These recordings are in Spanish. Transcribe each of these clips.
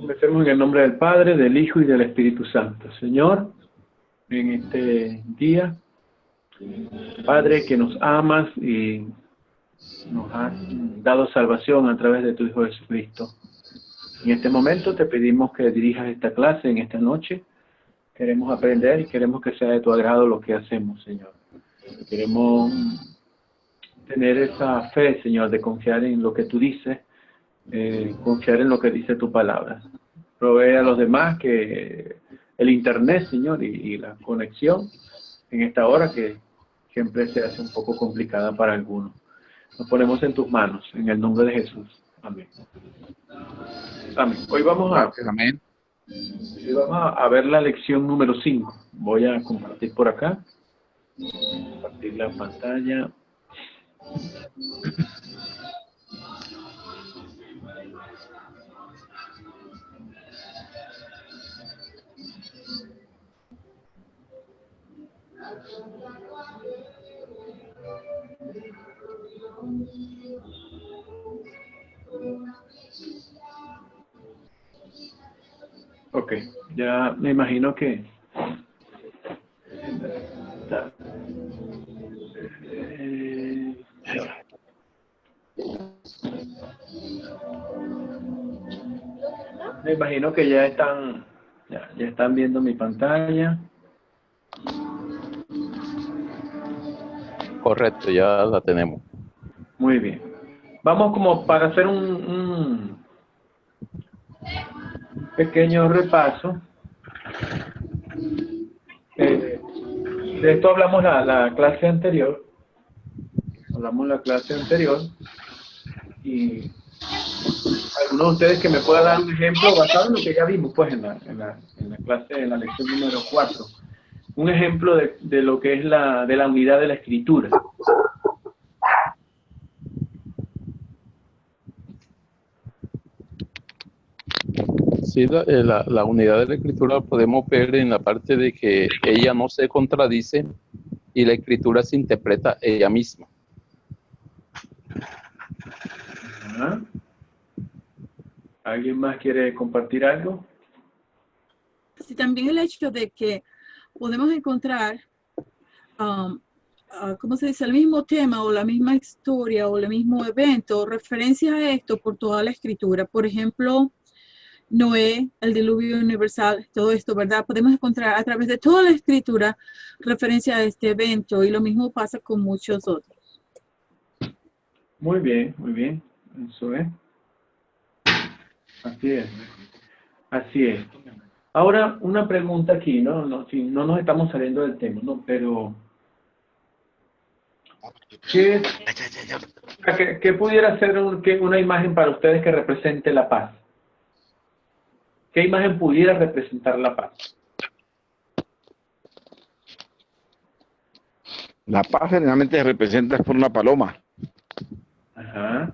Empecemos en el nombre del Padre, del Hijo y del Espíritu Santo. Señor, en este día, Padre, que nos amas y nos has dado salvación a través de tu Hijo Jesucristo. En este momento te pedimos que dirijas esta clase en esta noche. Queremos aprender y queremos que sea de tu agrado lo que hacemos, Señor. Queremos tener esa fe, Señor, de confiar en lo que tú dices, confiar en lo que dice tu palabra. Provee a los demás que el internet, Señor, y la conexión en esta hora que siempre se hace un poco complicada para algunos. Nos ponemos en tus manos, en el nombre de Jesús. Amén. Amén. Hoy vamos Amén. a ver la lección número 5. Voy a compartir por acá. Compartir la pantalla. Ok, ya me imagino que me imagino que ya están viendo mi pantalla. Correcto, ya la tenemos. Muy bien. Vamos como para hacer un pequeño repaso. De esto hablamos la clase anterior. Hablamos la clase anterior. Y algunos de ustedes que me puedan dar un ejemplo basado en lo que ya vimos pues en la clase, en la lección número 4. Un ejemplo de lo que es de la unidad de la escritura. Sí, la unidad de la escritura podemos ver en la parte de que ella no se contradice y la escritura se interpreta ella misma. Ajá. ¿Alguien más quiere compartir algo? Sí, también el hecho de que podemos encontrar, ¿cómo se dice? El mismo tema o la misma historia o el mismo evento, referencias a esto por toda la escritura. Por ejemplo, Noé, el diluvio universal, todo esto, ¿verdad? Podemos encontrar a través de toda la escritura referencia a este evento y lo mismo pasa con muchos otros. Muy bien, muy bien. Eso es. Así es. Así es. Ahora, una pregunta aquí, ¿no? No, sí, no nos estamos saliendo del tema, ¿no? Pero, ¿qué pudiera ser una imagen para ustedes que represente la paz? ¿Qué imagen pudiera representar la paz? La paz generalmente se representa por una paloma. Ajá.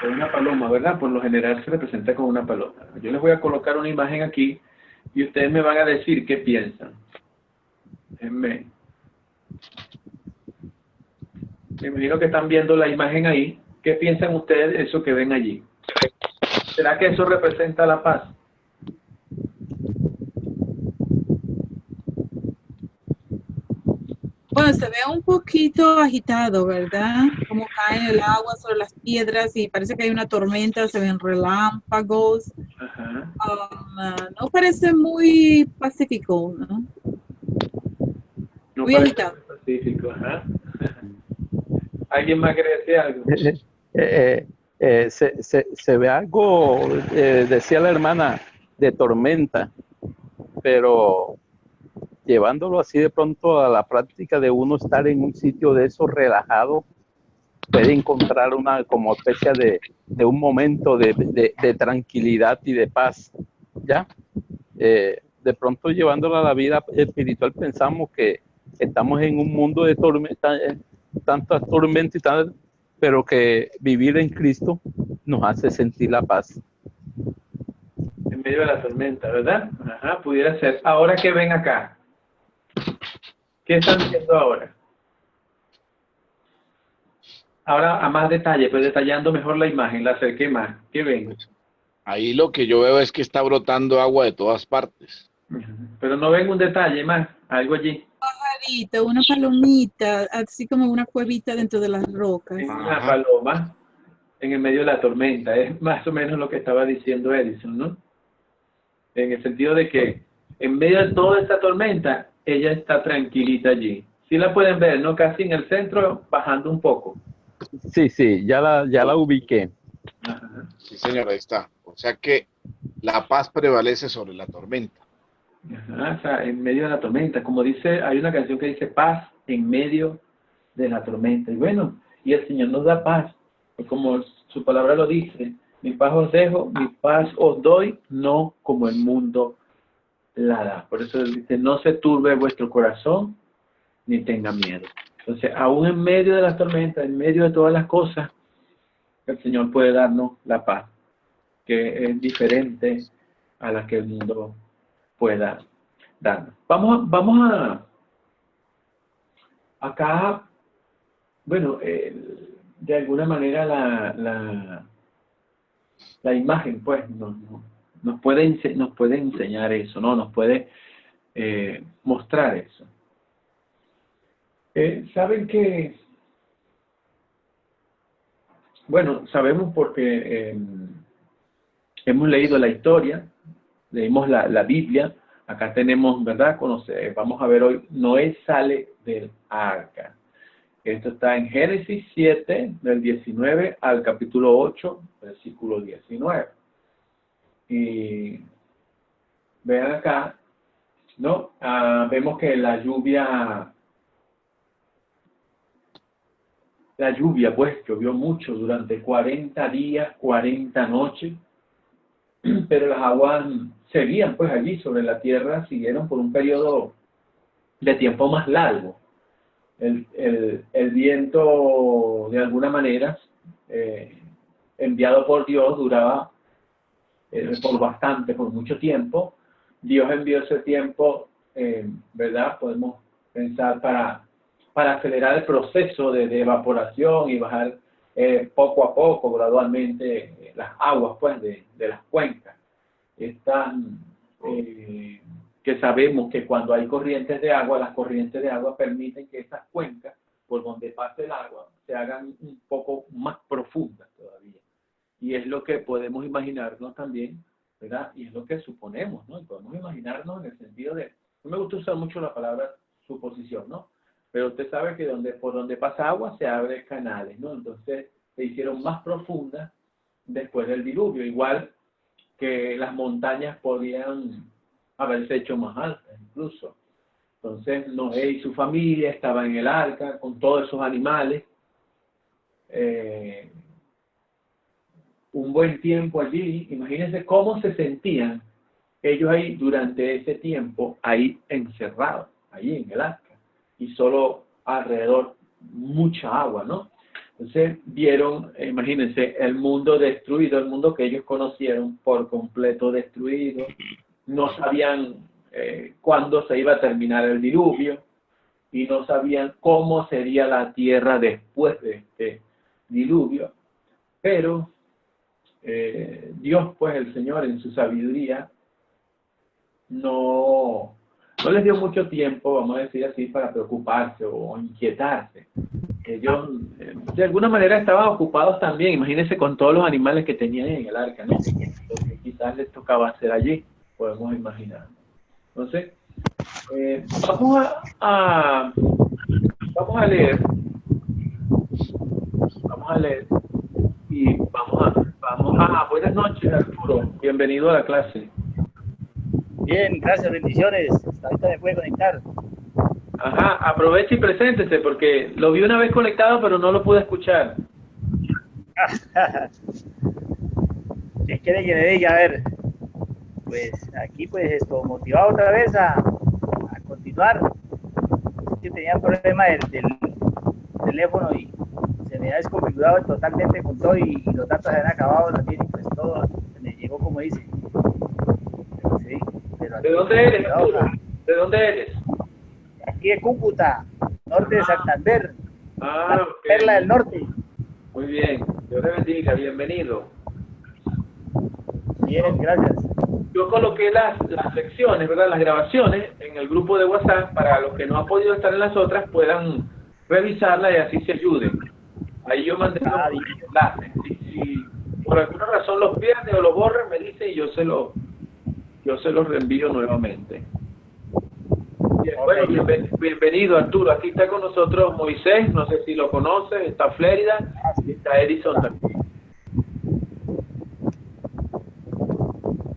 Por una paloma, ¿verdad? Por lo general se representa con una paloma. Yo les voy a colocar una imagen aquí y ustedes me van a decir qué piensan. Me imagino que están viendo la imagen ahí. ¿Qué piensan ustedes de eso que ven allí? ¿Será que eso representa la paz? Bueno, se ve un poquito agitado, ¿verdad? Como cae el agua sobre las piedras y parece que hay una tormenta, se ven relámpagos. Ajá. No parece muy pacífico, ¿no? No Muy parece agitado. pacífico, ajá. ¿Alguien más quiere decir algo? Se ve algo, decía la hermana, de tormenta, pero llevándolo así de pronto a la práctica de uno estar en un sitio de eso relajado, puede encontrar una como especie de un momento de tranquilidad y de paz, ¿ya? De pronto llevándolo a la vida espiritual pensamos que estamos en un mundo de tormenta, tantas tormentas y tal, pero que vivir en Cristo nos hace sentir la paz. En medio de la tormenta, ¿verdad? Ajá, pudiera ser. Ahora que ven acá. ¿Qué están viendo ahora? ahora a más detalle, pues detallando mejor la imagen, la acerqué más. ¿Qué ven? Ahí lo que yo veo es que está brotando agua de todas partes. Pero no ven un detalle más, algo allí. Una palomita, así como una cuevita dentro de las rocas. Una Ajá. paloma en el medio de la tormenta. Es más o menos lo que estaba diciendo Edison, ¿no? En el sentido de que en medio de toda esta tormenta, ella está tranquilita allí. Sí la pueden ver, ¿no? Casi en el centro, bajando un poco. Sí, sí, ya la ubiqué. Ajá. Sí, señor, ahí está. O sea que la paz prevalece sobre la tormenta. Ajá, o sea, en medio de la tormenta. Como dice, hay una canción que dice paz en medio de la tormenta. Y bueno, y el Señor nos da paz. Pues como su palabra lo dice, mi paz os dejo, mi paz os doy, no como el mundo la da. Por eso él dice, no se turbe vuestro corazón, ni tenga miedo. Entonces, aún en medio de la tormenta, en medio de todas las cosas, el Señor puede darnos la paz, que es diferente a la que el mundo pueda darnos. Vamos a acá, bueno, de alguna manera la imagen, pues, nos puede enseñar eso, ¿no? Nos puede mostrar eso. Saben que, bueno, sabemos porque hemos leído la historia, leímos la Biblia, acá tenemos, ¿verdad? Vamos a ver hoy, Noé sale del arca. Esto está en Génesis 7, del 19 al capítulo 8, versículo 19. Y vean acá, ¿no? Vemos que la lluvia, pues, llovió mucho durante 40 días, 40 noches, pero las aguas seguían, pues, allí sobre la tierra, siguieron por un periodo de tiempo más largo. El viento, de alguna manera, enviado por Dios, duraba por mucho tiempo. Dios envió ese tiempo, ¿verdad? Podemos pensar para acelerar el proceso de evaporación y bajar poco a poco, gradualmente, las aguas, pues, de las cuencas. Están, que sabemos que cuando hay corrientes de agua, las corrientes de agua permiten que esas cuencas, por donde pase el agua, se hagan un poco más profundas todavía. Y es lo que podemos imaginarnos también, ¿verdad? Y es lo que suponemos, ¿no? Y podemos imaginarnos en el sentido de, no me gusta usar mucho la palabra suposición, ¿no? Pero usted sabe que por donde pasa agua se abren canales, ¿no? Entonces se hicieron más profundas después del diluvio, igual que las montañas podían haberse hecho más altas incluso. Entonces Noé y su familia estaban en el arca con todos esos animales. Un buen tiempo allí. Imagínense cómo se sentían ellos ahí durante ese tiempo, ahí encerrados, ahí en el arca. Y solo alrededor mucha agua, ¿no? Entonces vieron, imagínense, el mundo destruido, el mundo que ellos conocieron por completo destruido. No sabían cuándo se iba a terminar el diluvio y no sabían cómo sería la tierra después de este diluvio. Pero Dios, pues el Señor, en su sabiduría, no les dio mucho tiempo, vamos a decir así, para preocuparse o inquietarse. Ellos, de alguna manera, estaban ocupados también, imagínense, con todos los animales que tenían en el arca, ¿no? Lo que quizás les tocaba hacer allí, podemos imaginar. Entonces, vamos a leer y vamos a buenas noches, Arturo, bienvenido a la clase. Bien, gracias, bendiciones. Hasta ahorita me puede conectar. Ajá, aproveche y preséntese, porque lo vi una vez conectado, pero no lo pude escuchar. ¿Qué quiere que le diga? A ver, pues aquí pues esto, motivado otra vez a continuar. Es que tenía un problema del teléfono y se me ha desconfigurado totalmente con todo y los datos se han acabado también y pues todo se me llegó como dice. Sí, pero aquí, ¿De dónde eres, Arturo? ¿De dónde eres? Aquí de Cúcuta, norte de Santander, Ah, la ok. perla del norte. Muy bien. Dios te bendiga. Bienvenido. Bien, gracias. Yo coloqué las lecciones, ¿verdad? Las grabaciones en el grupo de WhatsApp para los que no han podido estar en las otras puedan revisarlas y así se ayuden. Ahí yo mandé los enlaces. Si por alguna razón los pierden o los borran, me dicen y yo se los reenvío nuevamente. Bien, bueno, bienvenido Arturo. Aquí está con nosotros Moisés, no sé si lo conoces, está Flérida y está Edison también.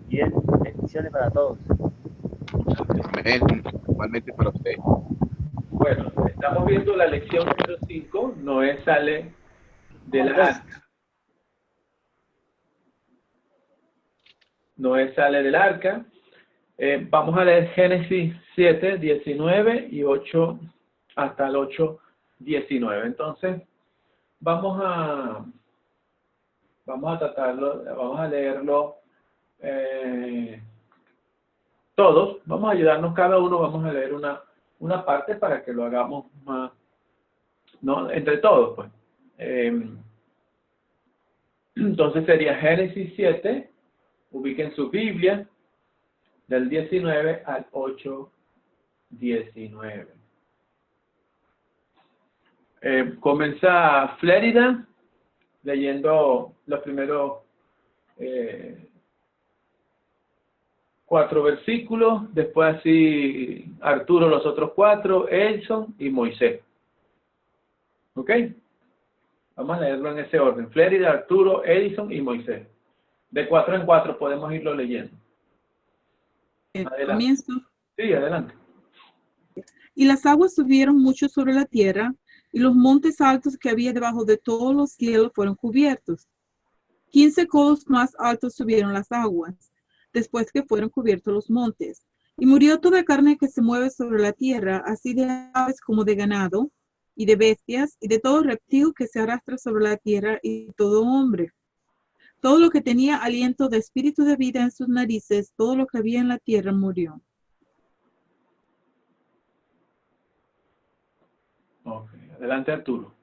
Bien, bendiciones para todos. Amén. Igualmente para usted. Bueno, estamos viendo la lección número 5, Noé sale del arca. Noé sale del arca. Vamos a leer Génesis 7, 19 y 8 hasta el 8, 19. Entonces, vamos a tratarlo, vamos a leerlo todos. Vamos a ayudarnos cada uno, vamos a leer una parte para que lo hagamos más, ¿no? Entre todos, pues. Entonces sería Génesis 7, ubiquen su Biblia, del 19 al 8, 19. Comienza Flérida leyendo los primeros 4 versículos, después así Arturo los otros 4, Edson y Moisés. ¿Ok? Vamos a leerlo en ese orden. Flérida, Arturo, Edison y Moisés. De 4 en 4 podemos irlo leyendo. Adelante. Comienzo. Sí, adelante. Y las aguas subieron mucho sobre la tierra, y los montes altos que había debajo de todos los cielos fueron cubiertos. 15 codos más altos subieron las aguas, después que fueron cubiertos los montes. Y murió toda carne que se mueve sobre la tierra, así de aves como de ganado, y de bestias, y de todo reptil que se arrastra sobre la tierra, y todo hombre. Todo lo que tenía aliento de espíritu de vida en sus narices, todo lo que había en la tierra murió. Ok, adelante Arturo.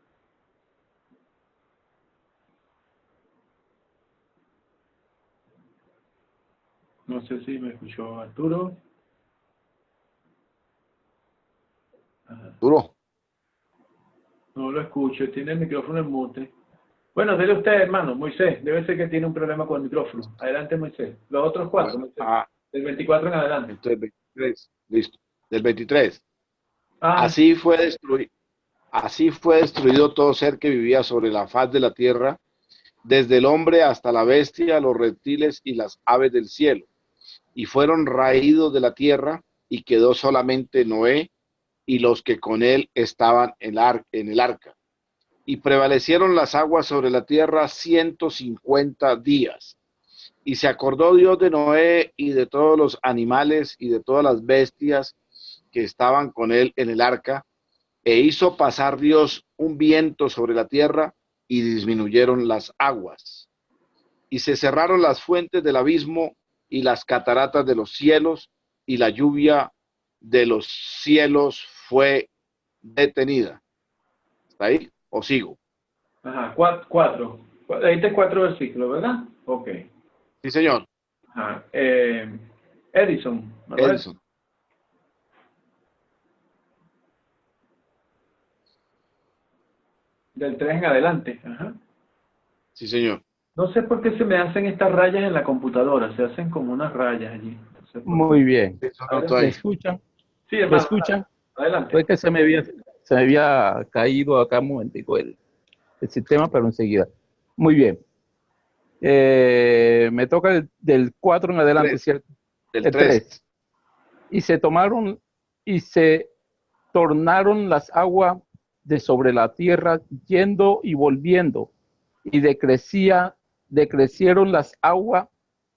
No sé si me escuchó Arturo. Ajá. Duro. No lo escucho, tiene el micrófono en mute. Bueno, dele usted, hermano, Moisés. Debe ser que tiene un problema con el micrófono. Adelante, Moisés. Los otros 4, Moisés. Del 24 en adelante. Entonces, 23. Listo. Del 23. Ah, Así fue destruido todo ser que vivía sobre la faz de la tierra, desde el hombre hasta la bestia, los reptiles y las aves del cielo. Y fueron raídos de la tierra, y quedó solamente Noé y los que con él estaban en el arca. Y prevalecieron las aguas sobre la tierra 150 días. Y se acordó Dios de Noé y de todos los animales y de todas las bestias que estaban con él en el arca, e hizo pasar Dios un viento sobre la tierra, y disminuyeron las aguas. Y se cerraron las fuentes del abismo y las cataratas de los cielos, y la lluvia de los cielos fue detenida. ¿Está ahí? ¿O sigo? ajá, 4. Leíste 4 versículos, ¿verdad? Ok. Sí, señor. Ajá. Edison. ¿Manuel? Edison. Del 3 en adelante. Ajá. Sí, señor. No sé por qué se me hacen estas rayas en la computadora. Se hacen como unas rayas allí. No sé por qué. Muy bien. Eso noto ¿Me ahí. escuchan? Sí, ¿Me hermano. escuchan? Adelante. Fue que se me había caído acá un momentico el sistema, pero enseguida. Muy bien. Me toca del 4 en adelante, Tres. ¿cierto? Del El 3. 3. Y se tomaron y se tornaron las aguas de sobre la tierra, yendo y volviendo, y decrecieron las aguas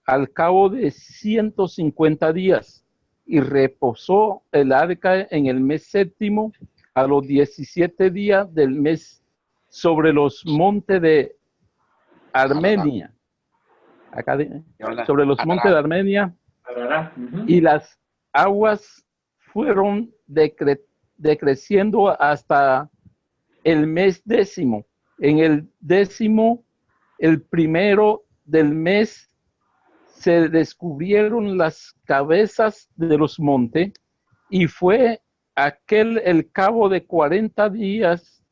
al cabo de 150 días, y reposó el arca en el mes séptimo, a los 17 días del mes, sobre los montes de Armenia. Sobre los montes de Armenia, y las aguas fueron decreciendo hasta el mes 10, En el 10º, el primero del mes, se descubrieron las cabezas de los montes, y fue aquel el cabo de 40 días.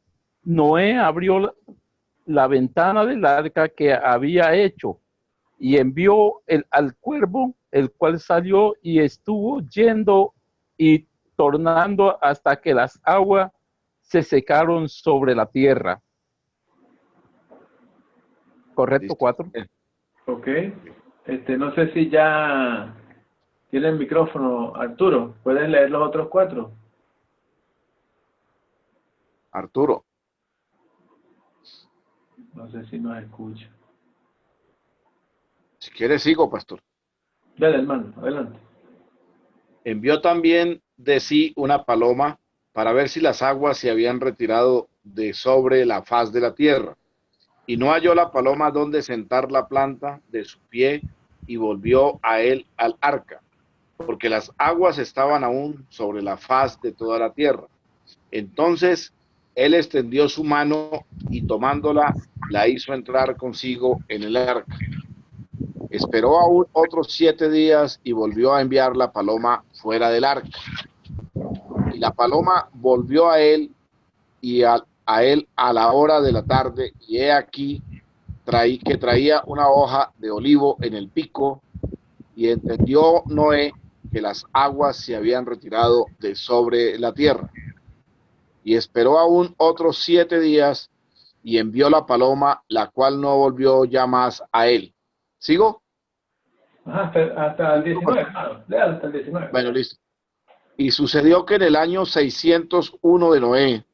Noé abrió la ventana del arca que había hecho, y envió al cuervo, el cual salió y estuvo yendo y tornando hasta que las aguas se secaron sobre la tierra. ¿Correcto? Listo. 4. Ok. No sé si ya tiene el micrófono, Arturo. ¿Puedes leer los otros 4? Arturo, No sé si nos escucha. si quieres sigo, pastor. Dale, hermano, adelante. Envió también de sí una paloma para ver si las aguas se habían retirado de sobre la faz de la tierra. Y no halló la paloma donde sentar la planta de su pie, y volvió a él al arca, porque las aguas estaban aún sobre la faz de toda la tierra. Entonces él extendió su mano y tomándola, la hizo entrar consigo en el arca. Esperó aún otros 7 días y volvió a enviar la paloma fuera del arca. Y la paloma volvió a él y a él a la hora de la tarde, y he aquí que traía una hoja de olivo en el pico, y entendió Noé que las aguas se habían retirado de sobre la tierra. Y esperó aún otros 7 días y envió la paloma, la cual no volvió ya más a él. ¿Sigo? Ajá, hasta el 19, hermano. Léalo hasta el 19. Bueno, listo. Y sucedió que en el año 601 de Noé,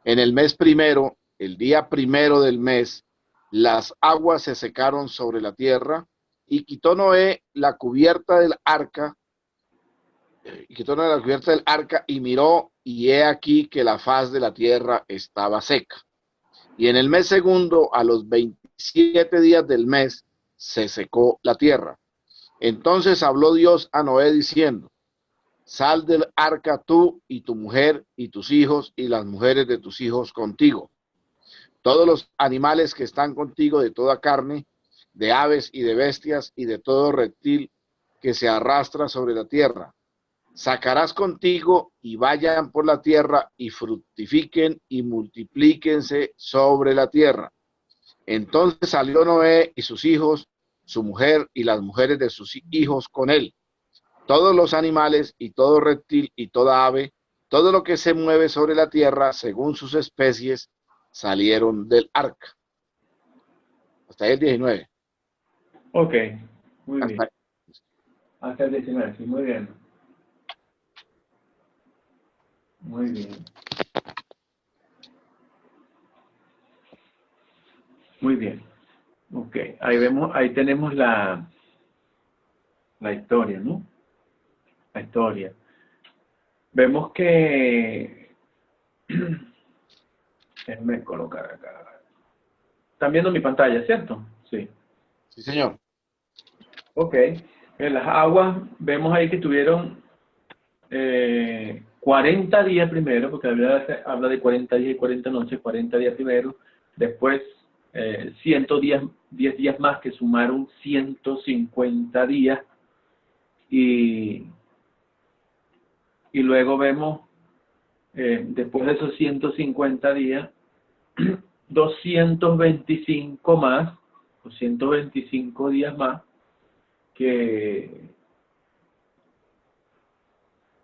en el mes primero, el día primero del mes, las aguas se secaron sobre la tierra, y quitó Noé la cubierta del arca, y miró, y he aquí que la faz de la tierra estaba seca. Y en el mes segundo, a los 27 días del mes, se secó la tierra. Entonces habló Dios a Noé diciendo: sal del arca tú y tu mujer y tus hijos y las mujeres de tus hijos contigo, todos los animales que están contigo de toda carne, de aves y de bestias y de todo reptil que se arrastra sobre la tierra. Sacarás contigo y vayan por la tierra y fructifiquen y multiplíquense sobre la tierra. Entonces salió Noé y sus hijos, su mujer y las mujeres de sus hijos con él, todos los animales y todo reptil y toda ave, todo lo que se mueve sobre la tierra según sus especies, salieron del arca. Hasta ahí el 19. Ok, muy bien. Hasta Hasta el 19, sí, muy bien. Muy bien. Muy bien. Ok, ahí tenemos la historia, ¿no? La historia. Vemos que déjenme colocar acá. ¿Están viendo mi pantalla, cierto? Sí. Sí, señor. Ok. En las aguas vemos ahí que tuvieron 40 días primero, porque habla de 40 días y 40 noches, 40 días primero, después 10 días más que sumaron 150 días, y luego vemos, después de esos 150 días, 225 días más, que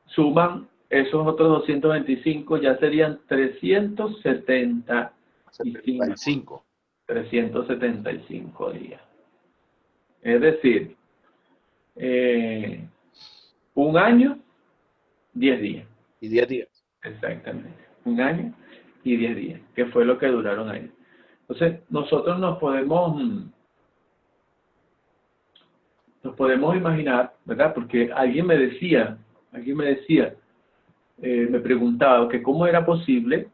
suman esos otros 225, ya serían 375 días. Es decir, un año, 10 días. Y 10 días. Exactamente. Un año y 10 días, que fue lo que duraron ahí. Entonces, nosotros nos podemos imaginar, ¿verdad? Porque alguien me decía, me preguntaba que cómo era posible,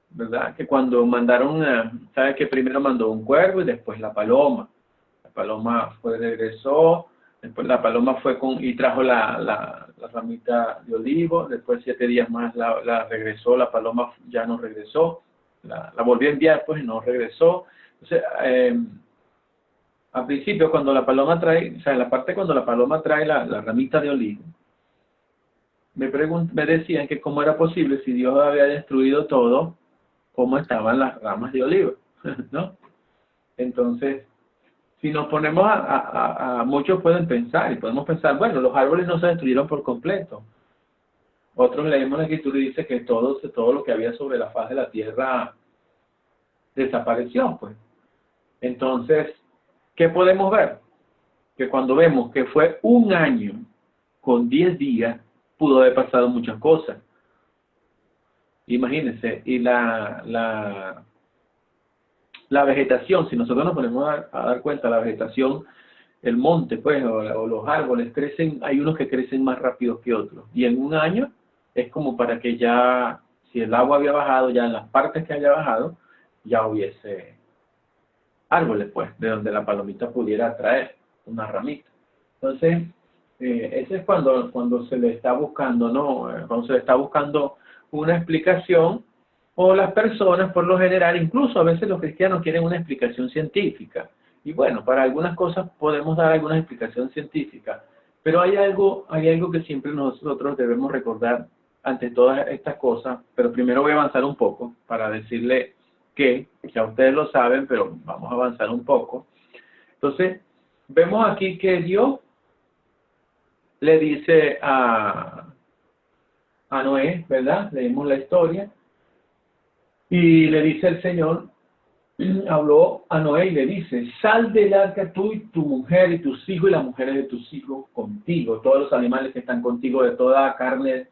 ¿verdad? Que cuando mandaron, ¿sabes? Que primero mandó un cuervo y después la paloma. La paloma regresó, después la paloma fue y trajo la ramita de olivo, después 7 días más la regresó, la paloma ya no regresó. la volvió a enviar, pues, y no regresó. Entonces, al principio, cuando la paloma trae, o sea, en la parte cuando la paloma trae la ramita de olivo, me decían que cómo era posible, si Dios había destruido todo, cómo estaban las ramas de olivo, ¿no? Entonces, si nos ponemos muchos pueden pensar, y podemos pensar, bueno, los árboles no se destruyeron por completo. Otros leemos la escritura y dice que todo lo que había sobre la faz de la tierra desapareció, pues. Entonces, ¿qué podemos ver? Que cuando vemos que fue un año con 10 días, pudo haber pasado muchas cosas. Imagínense, y la vegetación, si nosotros nos ponemos a dar cuenta, la vegetación, el monte, pues, o los árboles crecen, hay unos que crecen más rápido que otros. Y en un año es como para que ya, si el agua había bajado, ya en las partes que haya bajado, ya hubiese árboles, pues, de donde la palomita pudiera traer una ramita. Entonces, ese es cuando se le está buscando, ¿no? Cuando se le está buscando una explicación, o las personas, por lo general, incluso a veces los cristianos quieren una explicación científica. Y bueno, para algunas cosas podemos dar alguna explicación científica, pero hay algo que siempre nosotros debemos recordar ante todas estas cosas, pero primero voy a avanzar un poco para decirle que ya ustedes lo saben, pero vamos a avanzar un poco. Entonces, vemos aquí que Dios le dice a Noé, ¿verdad? Leímos la historia, y le dice el Señor, habló a Noé y le dice, sal del arca tú y tu mujer y tus hijos y las mujeres de tus hijos contigo, todos los animales que están contigo, de toda carne,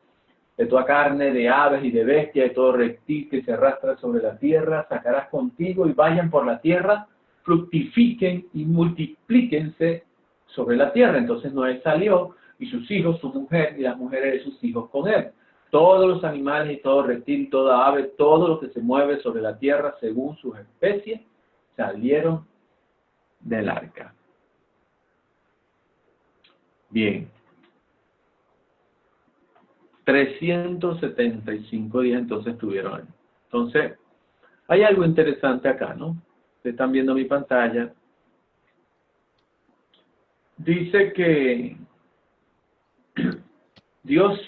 de aves y de bestias, de todo reptil que se arrastra sobre la tierra, sacarás contigo y vayan por la tierra, fructifiquen y multiplíquense sobre la tierra. Entonces Noé salió y sus hijos, su mujer y las mujeres de sus hijos con él. Todos los animales y todo reptil, toda ave, todo lo que se mueve sobre la tierra según sus especies, salieron del arca. Bien. 375 días entonces estuvieron ahí. Entonces, hay algo interesante acá, ¿no? Ustedes están viendo mi pantalla. Dice que Dios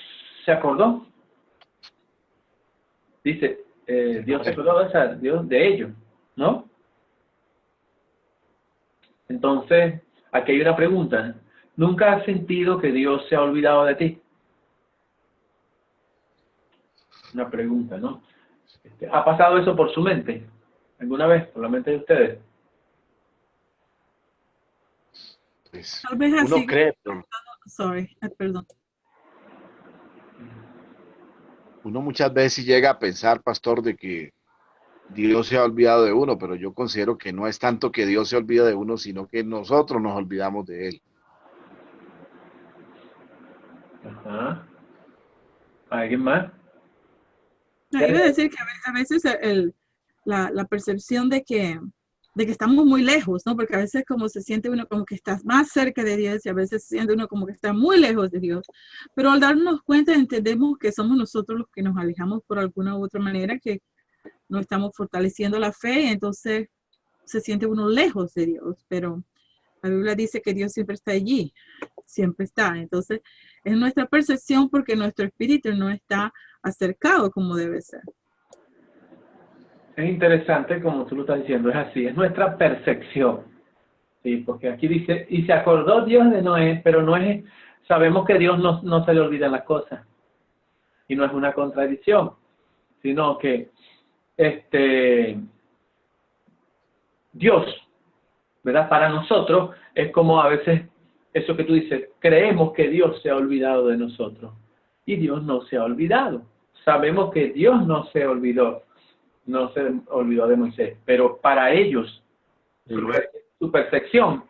se acordó. Dice, Dios se acordó de ellos, ¿no? Entonces, aquí hay una pregunta. ¿Nunca has sentido que Dios se ha olvidado de ti? Una pregunta, ¿no? ¿Ha pasado eso por su mente? ¿Alguna vez? ¿Por la mente de ustedes? Pues, Tal vez uno así. cree, pero Perdón. uno muchas veces llega a pensar, pastor, de que Dios se ha olvidado de uno, pero yo considero que no es tanto que Dios se olvida de uno, sino que nosotros nos olvidamos de Él. Ajá. ¿Alguien más? No, iba a decir que a veces la percepción de que estamos muy lejos, ¿no? Porque a veces como se siente uno como que está más cerca de Dios y a veces se siente uno como que está muy lejos de Dios. Pero al darnos cuenta entendemos que somos nosotros los que nos alejamos por alguna u otra manera, que no estamos fortaleciendo la fe, y entonces se siente uno lejos de Dios. Pero la Biblia dice que Dios siempre está allí, siempre está. Entonces es nuestra percepción porque nuestro espíritu no está acercado como debe ser. Es interesante, como tú lo estás diciendo, es así, es nuestra percepción. Sí, porque aquí dice, y se acordó Dios de Noé, pero no es, sabemos que Dios no se le olvidan las cosas. Y no es una contradicción, sino que Dios, ¿verdad? Para nosotros es como a veces eso que tú dices, creemos que Dios se ha olvidado de nosotros. Y Dios no se ha olvidado. Sabemos que Dios no se olvidó de Moisés, pero para ellos, su percepción,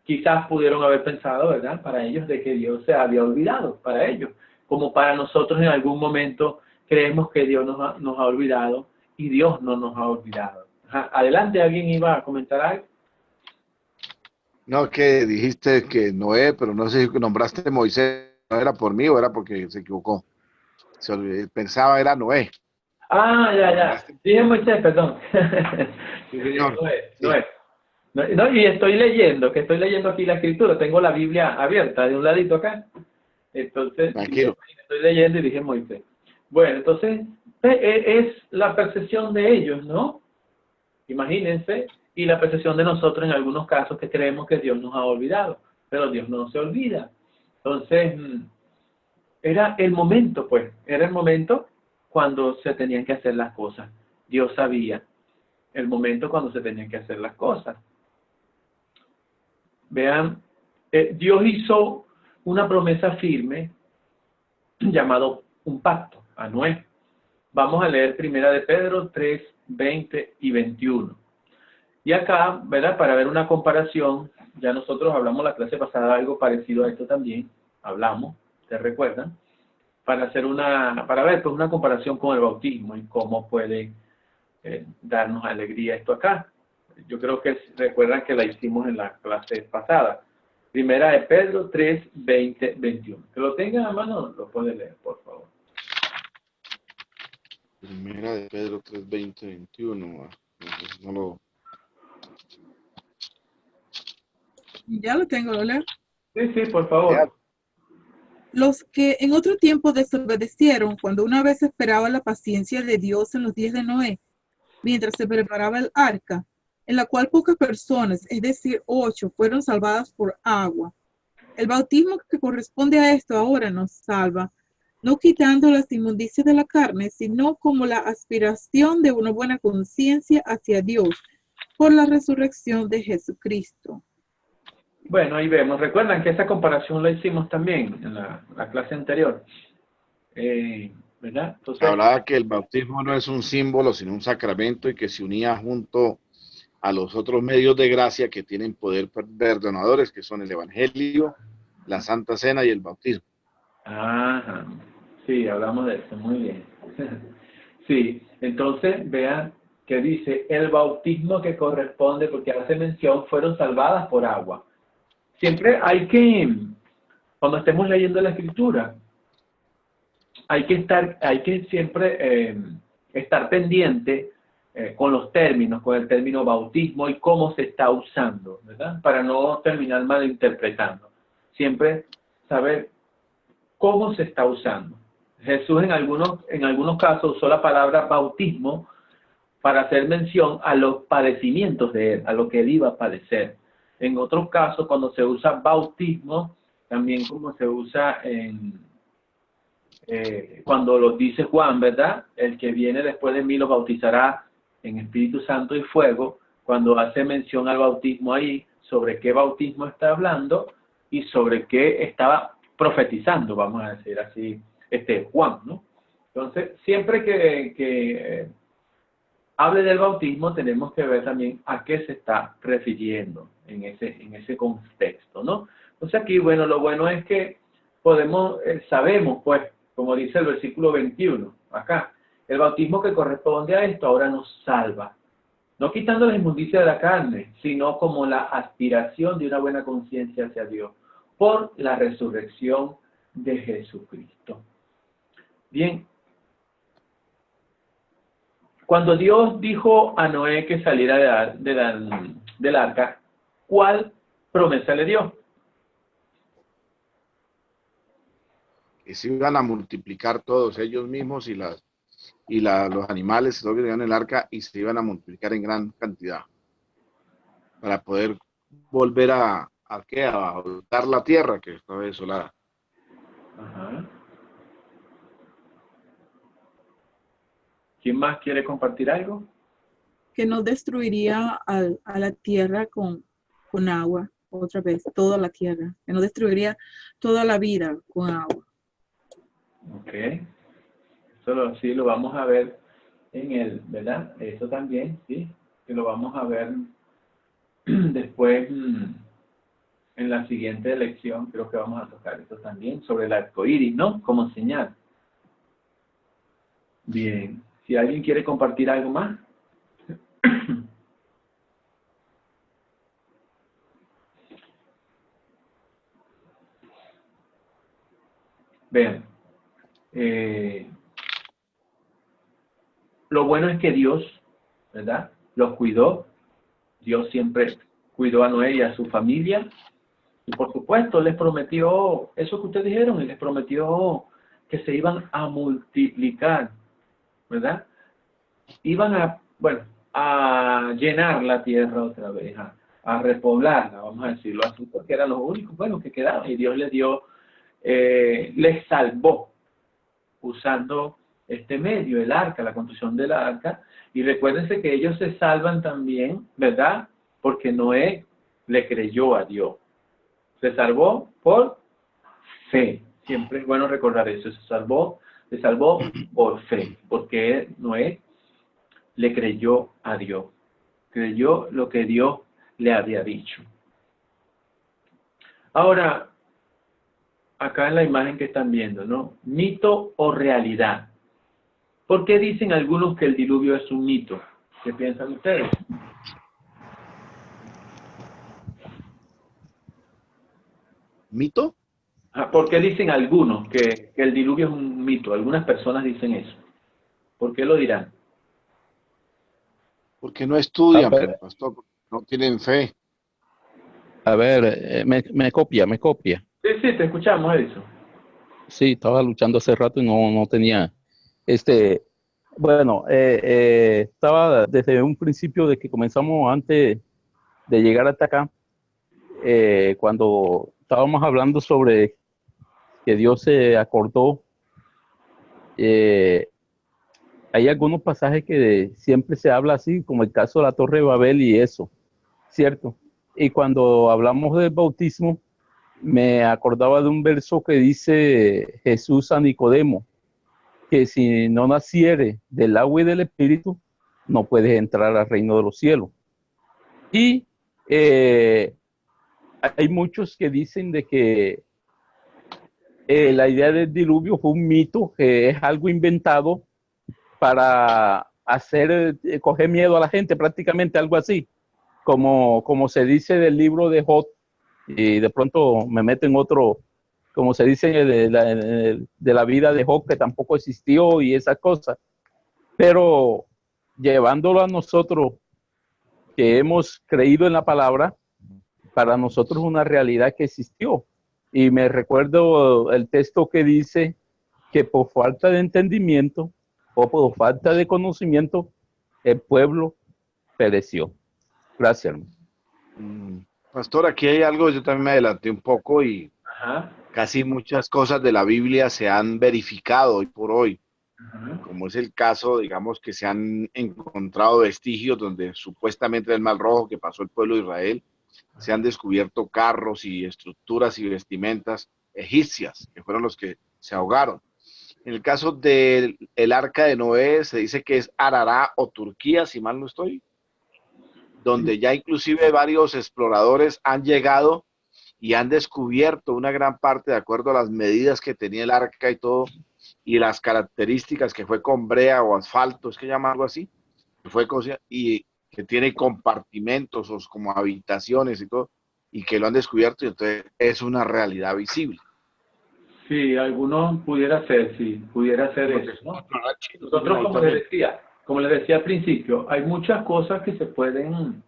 quizás pudieron haber pensado, ¿verdad? Para ellos de que Dios se había olvidado, para ellos. Como para nosotros en algún momento creemos que Dios nos ha olvidado y Dios no nos ha olvidado. Ajá. Adelante, ¿alguien iba a comentar algo? No, que dijiste que Noé, pero no sé si nombraste Moisés, ¿no era por mí o era porque se equivocó? Pensaba era Noé. Ah, ya, ya. Dije Moisés, perdón. Sí, señor. No es, Sí. no es. No, y estoy leyendo aquí la escritura. Tengo la Biblia abierta de un ladito acá. Entonces, Tranquilo. estoy leyendo y dije Moisés. Bueno, entonces, es la percepción de ellos, ¿no? Imagínense, y la percepción de nosotros en algunos casos que creemos que Dios nos ha olvidado, pero Dios no se olvida. Entonces, era el momento, pues, era el momento cuando se tenían que hacer las cosas. Dios sabía el momento cuando se tenían que hacer las cosas. Vean, Dios hizo una promesa firme llamado un pacto a Noé. Vamos a leer primera de Pedro 3, 20 y 21. Y acá, ¿verdad? Para ver una comparación, ya nosotros hablamos la clase pasada algo parecido a esto también, hablamos, ¿te recuerdan? Para ver pues una comparación con el bautismo y cómo puede darnos alegría esto acá. Yo creo que recuerdan que la hicimos en la clase pasada. Primera de Pedro 3, 20, 21. Que lo tengan a mano, lo pueden leer, por favor. Primera de Pedro 3, 20, 21. No lo... Ya lo tengo, ¿lo leo? Sí, sí, por favor. Los que en otro tiempo desobedecieron cuando una vez esperaba la paciencia de Dios en los días de Noé, mientras se preparaba el arca, en la cual pocas personas, es decir, 8, fueron salvadas por agua. El bautismo que corresponde a esto ahora nos salva, no quitando las inmundicias de la carne, sino como la aspiración de una buena conciencia hacia Dios por la resurrección de Jesucristo. Bueno, ahí vemos. Recuerdan que esa comparación la hicimos también en la clase anterior. ¿Verdad? Entonces, Hablaba que el bautismo no es un símbolo, sino un sacramento y que se unía junto a los otros medios de gracia que tienen poder perdonadores, que son el Evangelio, la Santa Cena y el bautismo. ajá, sí, hablamos de eso, muy bien. Sí, entonces vean que dice el bautismo que corresponde, porque hace mención, fueron salvadas por agua. Siempre hay que, cuando estemos leyendo la escritura, hay que siempre estar pendiente con los términos, con el término bautismo y cómo se está usando, ¿verdad? Para no terminar malinterpretando. Siempre saber cómo se está usando. Jesús en algunos casos usó la palabra bautismo para hacer mención a los padecimientos de él, a lo que él iba a padecer. En otros casos, cuando se usa bautismo, también como se usa cuando lo dice Juan, ¿verdad? El que viene después de mí los bautizará en Espíritu Santo y fuego, cuando hace mención al bautismo ahí, sobre qué bautismo está hablando y sobre qué estaba profetizando, vamos a decir así, Juan, ¿no? Entonces, siempre que hable del bautismo, tenemos que ver también a qué se está refiriendo en ese contexto, ¿no? Entonces aquí, bueno, lo bueno es que sabemos, pues, como dice el versículo 21, acá, el bautismo que corresponde a esto ahora nos salva, no quitando la inmundicia de la carne, sino como la aspiración de una buena conciencia hacia Dios, por la resurrección de Jesucristo. Bien, cuando Dios dijo a Noé que saliera del arca, ¿cuál promesa le dio? Que se iban a multiplicar todos ellos mismos y los animales que vivían en el arca y se iban a multiplicar en gran cantidad para poder volver a adoptar la tierra que estaba desolada. Ajá. ¿Quién más quiere compartir algo? Que no destruiría a la tierra con agua, otra vez, toda la tierra, que no destruiría toda la vida con agua. Ok. Eso sí lo vamos a ver ¿verdad? Eso también, sí, que lo vamos a ver después en la siguiente lección, creo que vamos a tocar eso también, sobre el arco iris, ¿no? Como señal. Bien, si alguien quiere compartir algo más. Vean, lo bueno es que Dios, ¿verdad?, los cuidó. Dios siempre cuidó a Noé y a su familia. Y por supuesto, les prometió eso que ustedes dijeron, y les prometió que se iban a multiplicar, ¿verdad? Iban a, bueno, a llenar la tierra otra vez, a repoblarla, vamos a decirlo así, porque eran los únicos buenos que quedaban. Y Dios les dio, les salvó usando este medio, el arca, la construcción del arca. Y recuérdense que ellos se salvan también, ¿verdad?, porque Noé le creyó a Dios. Se salvó por fe. Siempre es bueno recordar eso. Se salvó por fe, porque Noé le creyó a Dios. Creyó lo que Dios le había dicho. Ahora, acá en la imagen que están viendo, ¿no? ¿Mito o realidad? ¿Por qué dicen algunos que el diluvio es un mito? ¿Qué piensan ustedes? ¿Mito? ¿Por qué dicen algunos que el diluvio es un mito? Algunas personas dicen eso. ¿Por qué lo dirán? Porque no estudian, A ver, pastor, porque no tienen fe. me copia. Sí, sí, te escuchamos, Edison. Sí, estaba luchando hace rato y no tenía, este, bueno, estaba desde un principio de que comenzamos antes de llegar hasta acá, cuando estábamos hablando sobre que Dios se acordó, eh, hay algunos pasajes que siempre se habla así, como el caso de la Torre de Babel y eso, ¿cierto? Y cuando hablamos del bautismo, me acordaba de un verso que dice Jesús a Nicodemo, que si no naciere del agua y del espíritu, no puedes entrar al reino de los cielos. Y hay muchos que dicen de que la idea del diluvio fue un mito, que es algo inventado para hacer, coger miedo a la gente, prácticamente algo así, como se dice del libro de Job, y de pronto me meten otro, como se dice de la vida de Job, que tampoco existió y esas cosas, pero llevándolo a nosotros que hemos creído en la palabra, para nosotros es una realidad que existió. Y me recuerdo el texto que dice que por falta de entendimiento o por falta de conocimiento, el pueblo pereció. Gracias, hermano. Pastor, aquí hay algo, yo también me adelanté un poco y Ajá. casi muchas cosas de la Biblia se han verificado hoy por hoy, Ajá. como es el caso, digamos, que se han encontrado vestigios donde supuestamente el Mar Rojo que pasó el pueblo de Israel, se han descubierto carros y estructuras y vestimentas egipcias, que fueron los que se ahogaron. En el caso del arca de Noé, se dice que es Arará o Turquía, si mal no estoy, donde ya inclusive varios exploradores han llegado y han descubierto una gran parte de acuerdo a las medidas que tenía el arca y todo, y las características que fue con brea o asfalto, es que llama algo así, que fue y que tiene compartimentos o como habitaciones y todo, y que lo han descubierto y entonces es una realidad visible. Sí, algunos pudiera ser, sí, pudiera ser eso, ¿no? Nosotros, como les decía al principio, hay muchas cosas que se pueden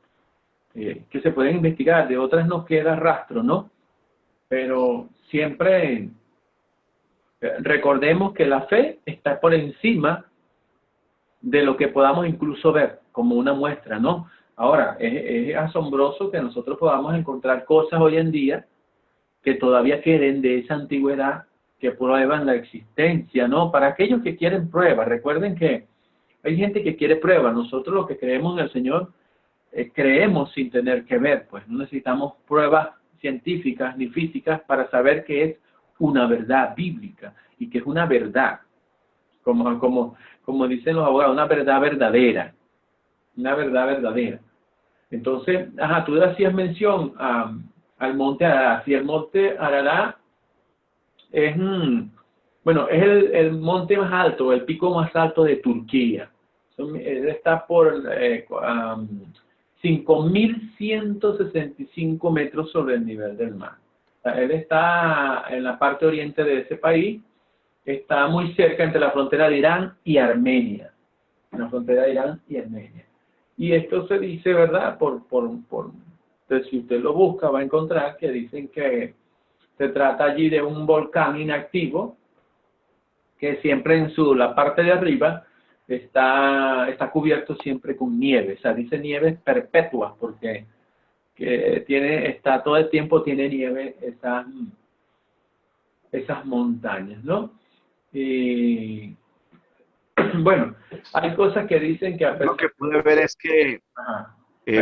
investigar, de otras no queda rastro, ¿no? Pero siempre recordemos que la fe está por encima de lo que podamos incluso ver, como una muestra, ¿no? Ahora, es asombroso que nosotros podamos encontrar cosas hoy en día que todavía queden de esa antigüedad, que prueban la existencia, ¿no? Para aquellos que quieren pruebas, recuerden que hay gente que quiere pruebas. Nosotros los que creemos en el Señor, creemos sin tener que ver, pues no necesitamos pruebas científicas ni físicas para saber que es una verdad bíblica y que es una verdad, como dicen los abogados, una verdad verdadera, una verdad verdadera. Entonces, tú le hacías mención al monte Arará. Si el monte Arará es, es el monte más alto, el pico más alto de Turquía. Él está por 5.165 metros sobre el nivel del mar. Él está en la parte oriente de ese país, está muy cerca entre la frontera de Irán y Armenia. en la frontera de Irán y Armenia. Y esto se dice, ¿verdad? Entonces, si usted lo busca, va a encontrar que dicen que se trata allí de un volcán inactivo, que siempre en la parte de arriba está cubierto siempre con nieve. O sea, dice nieve perpetua, porque todo el tiempo tiene nieve esas montañas, ¿no? Y bueno, hay cosas que dicen que Lo que pude ver es que Ajá,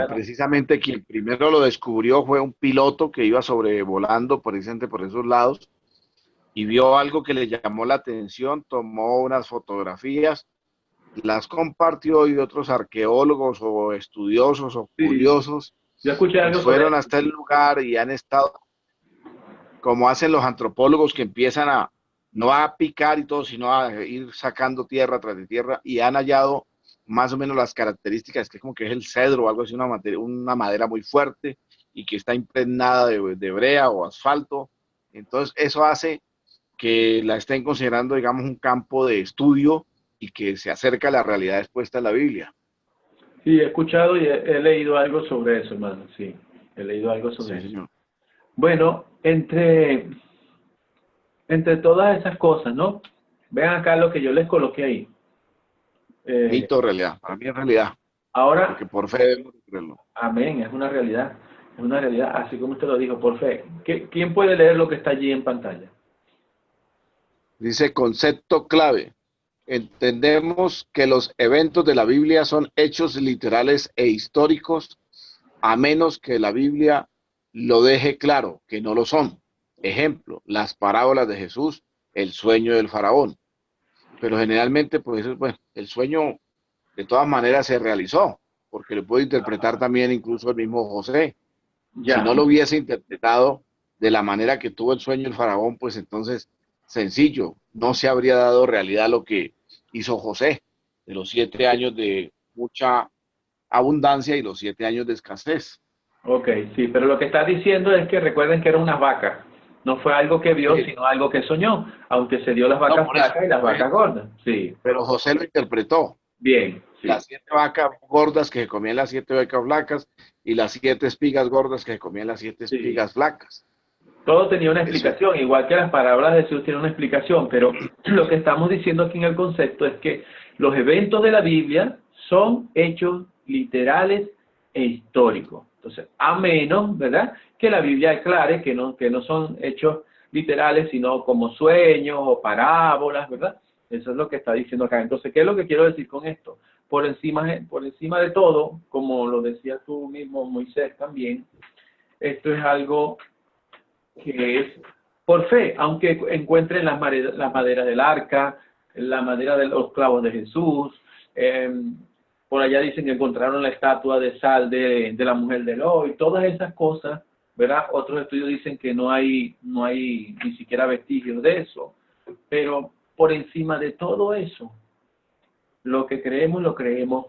precisamente quien primero lo descubrió fue un piloto que iba sobrevolando precisamente por esos lados y vio algo que le llamó la atención, tomó unas fotografías, las compartió y otros arqueólogos o estudiosos o sí, curiosos yo escuché algo sobre fueron hasta el lugar y han estado, como hacen los antropólogos que empiezan a, no a picar y todo, sino a ir sacando tierra tras de tierra y han hallado más o menos las características, que es como que es el cedro o algo así, una madera muy fuerte y que está impregnada de brea o asfalto. Entonces eso hace que la estén considerando, digamos, un campo de estudio y que se acerca a la realidad expuesta en la Biblia. Sí, he escuchado y he leído algo sobre eso, hermano, sí, he leído algo sobre eso. Señor. Bueno, entre todas esas cosas, ¿no? Vean acá lo que yo les coloqué ahí. Mito o realidad. Para mí es realidad. Ahora, Porque por fe debemos creerlo. amén, es una realidad, así como usted lo dijo, por fe. ¿Quién puede leer lo que está allí en pantalla? Dice concepto clave. Entendemos que los eventos de la Biblia son hechos literales e históricos, a menos que la Biblia lo deje claro, que no lo son. Ejemplo, las parábolas de Jesús, el sueño del faraón. Pero generalmente, pues, bueno, el sueño de todas maneras se realizó, porque lo puede interpretar también incluso el mismo José. Ya. Si no lo hubiese interpretado de la manera que tuvo el sueño el faraón, pues entonces, sencillo, no se habría dado realidad lo que hizo José, de los 7 años de mucha abundancia y los 7 años de escasez. Ok, sí, pero lo que está diciendo es que recuerden que eran unas vacas. No fue algo que vio, Sí. sino algo que soñó, aunque se dio las vacas por eso, flacas y las vacas gordas. Sí, Pero José lo interpretó. bien, sí. Las 7 vacas gordas que se comían las 7 vacas flacas y las 7 espigas gordas que se comían las 7 Sí. espigas flacas. Todo tenía una Eso. explicación, igual que las palabras de Jesús tienen una explicación, pero lo que estamos diciendo aquí en el concepto es que los eventos de la Biblia son hechos literales e históricos. Entonces, a menos, ¿verdad?, que la Biblia aclare que no son hechos literales, sino como sueños o parábolas, ¿verdad? Eso es lo que está diciendo acá. Entonces, ¿qué es lo que quiero decir con esto? Por encima de todo, como lo decías tú mismo, Moisés, también, esto es algo que es por fe, aunque encuentren las maderas del arca, la madera de los clavos de Jesús, por allá dicen que encontraron la estatua de sal de la mujer de Eloi, todas esas cosas, ¿verdad? Otros estudios dicen que no hay ni siquiera vestigios de eso, pero por encima de todo eso, lo creemos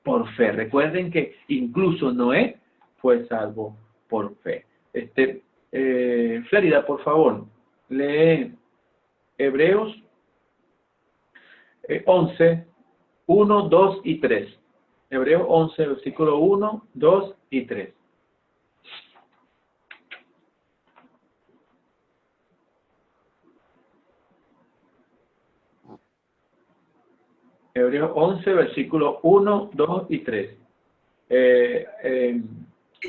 por fe. Recuerden que incluso Noé fue salvo por fe. Florida, por favor, lee Hebreos 11, 1, 2 y 3. Hebreos 11, versículo 1, 2 y 3. Hebreos 11, versículo 1, 2 y 3.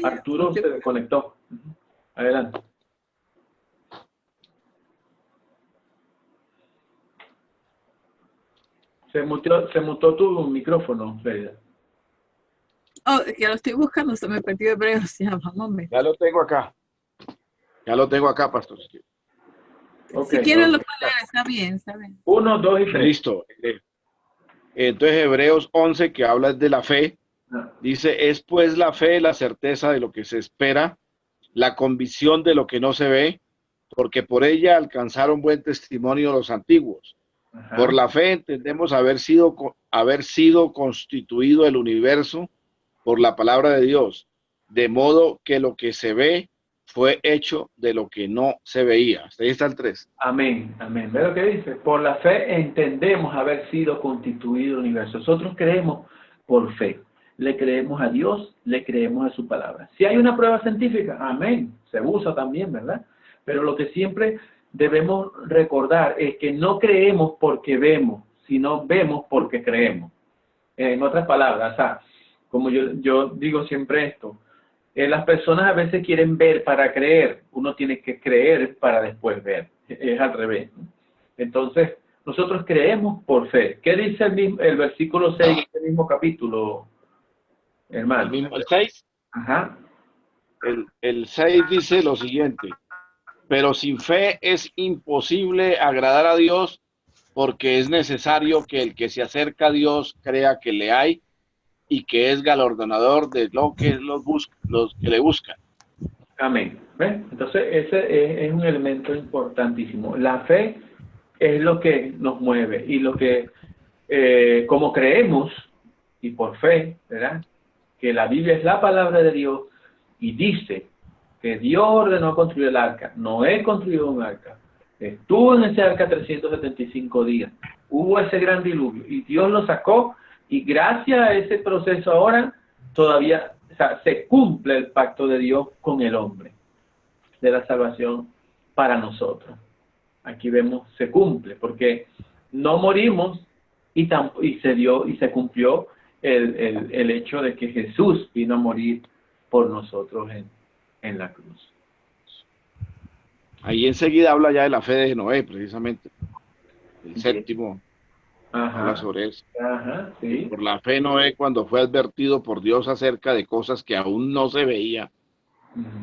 Arturo se desconectó. Adelante. Se mutó tu micrófono, Freda. Oh, que lo estoy buscando, se me perdió Hebreos. Ya, vamos a ver. Ya lo tengo acá. Pastor. Okay, si quieren lo okay. pueden leer, está bien, está bien. 1, 2 y 3. Listo. Entonces Hebreos 11, que habla de la fe, dice, es pues la fe la certeza de lo que se espera, la convicción de lo que no se ve, porque por ella alcanzaron buen testimonio los antiguos. Ajá. Por la fe entendemos haber sido constituido el universo por la palabra de Dios, de modo que lo que se ve fue hecho de lo que no se veía. Hasta ahí está el 3. Amén, amén. ¿Ve lo que dice? Por la fe entendemos haber sido constituido el universo. Nosotros creemos por fe. Le creemos a Dios, le creemos a su palabra. Si hay una prueba científica, amén, se usa también, ¿verdad? Pero lo que siempre debemos recordar es que no creemos porque vemos, sino vemos porque creemos. En otras palabras, o sea, como yo digo siempre esto, las personas a veces quieren ver para creer, uno tiene que creer para después ver, es al revés, ¿no? Entonces, nosotros creemos por fe. ¿Qué dice el versículo 6 del mismo capítulo, hermano? ¿El 6? Ajá. El 6 dice lo siguiente: pero sin fe es imposible agradar a Dios, porque es necesario que el que se acerca a Dios crea que le hay y que es galardonador de los que le buscan. Amén. ¿Ves? Entonces, ese es un elemento importantísimo. La fe es lo que nos mueve y lo que, como creemos, y por fe, ¿verdad? Que la Biblia es la palabra de Dios y dice que Dios ordenó construir el arca. Noé construyó un arca. Estuvo en ese arca 375 días. Hubo ese gran diluvio y Dios lo sacó, y gracias a ese proceso ahora todavía, o sea, se cumple el pacto de Dios con el hombre de la salvación para nosotros. Aquí vemos, se cumple, porque no morimos y se cumplió el hecho de que Jesús vino a morir por nosotros en la cruz. Ahí enseguida habla ya de la fe de Noé, precisamente. El Sí. séptimo habla sobre eso. Ajá, sí. Por la fe Noé, cuando fue advertido por Dios acerca de cosas que aún no se veía,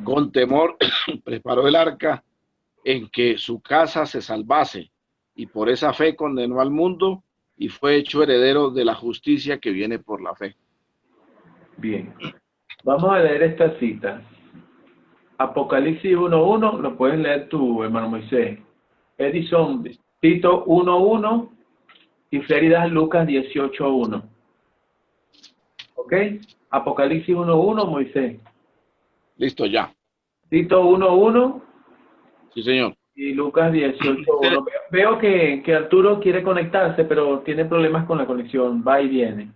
con temor preparó el arca en que su casa se salvase, y por esa fe condenó al mundo y fue hecho heredero de la justicia que viene por la fe. Bien. Vamos a leer esta cita. Apocalipsis 1.1, lo puedes leer tú, hermano Moisés. Edison, Tito 1.1 y Fléridas Lucas 18.1. ¿Ok? Apocalipsis 1.1, Moisés. Listo, ya. Tito 1.1 Sí, señor. y Lucas 18.1. Veo que Arturo quiere conectarse, pero tiene problemas con la conexión. Va y viene.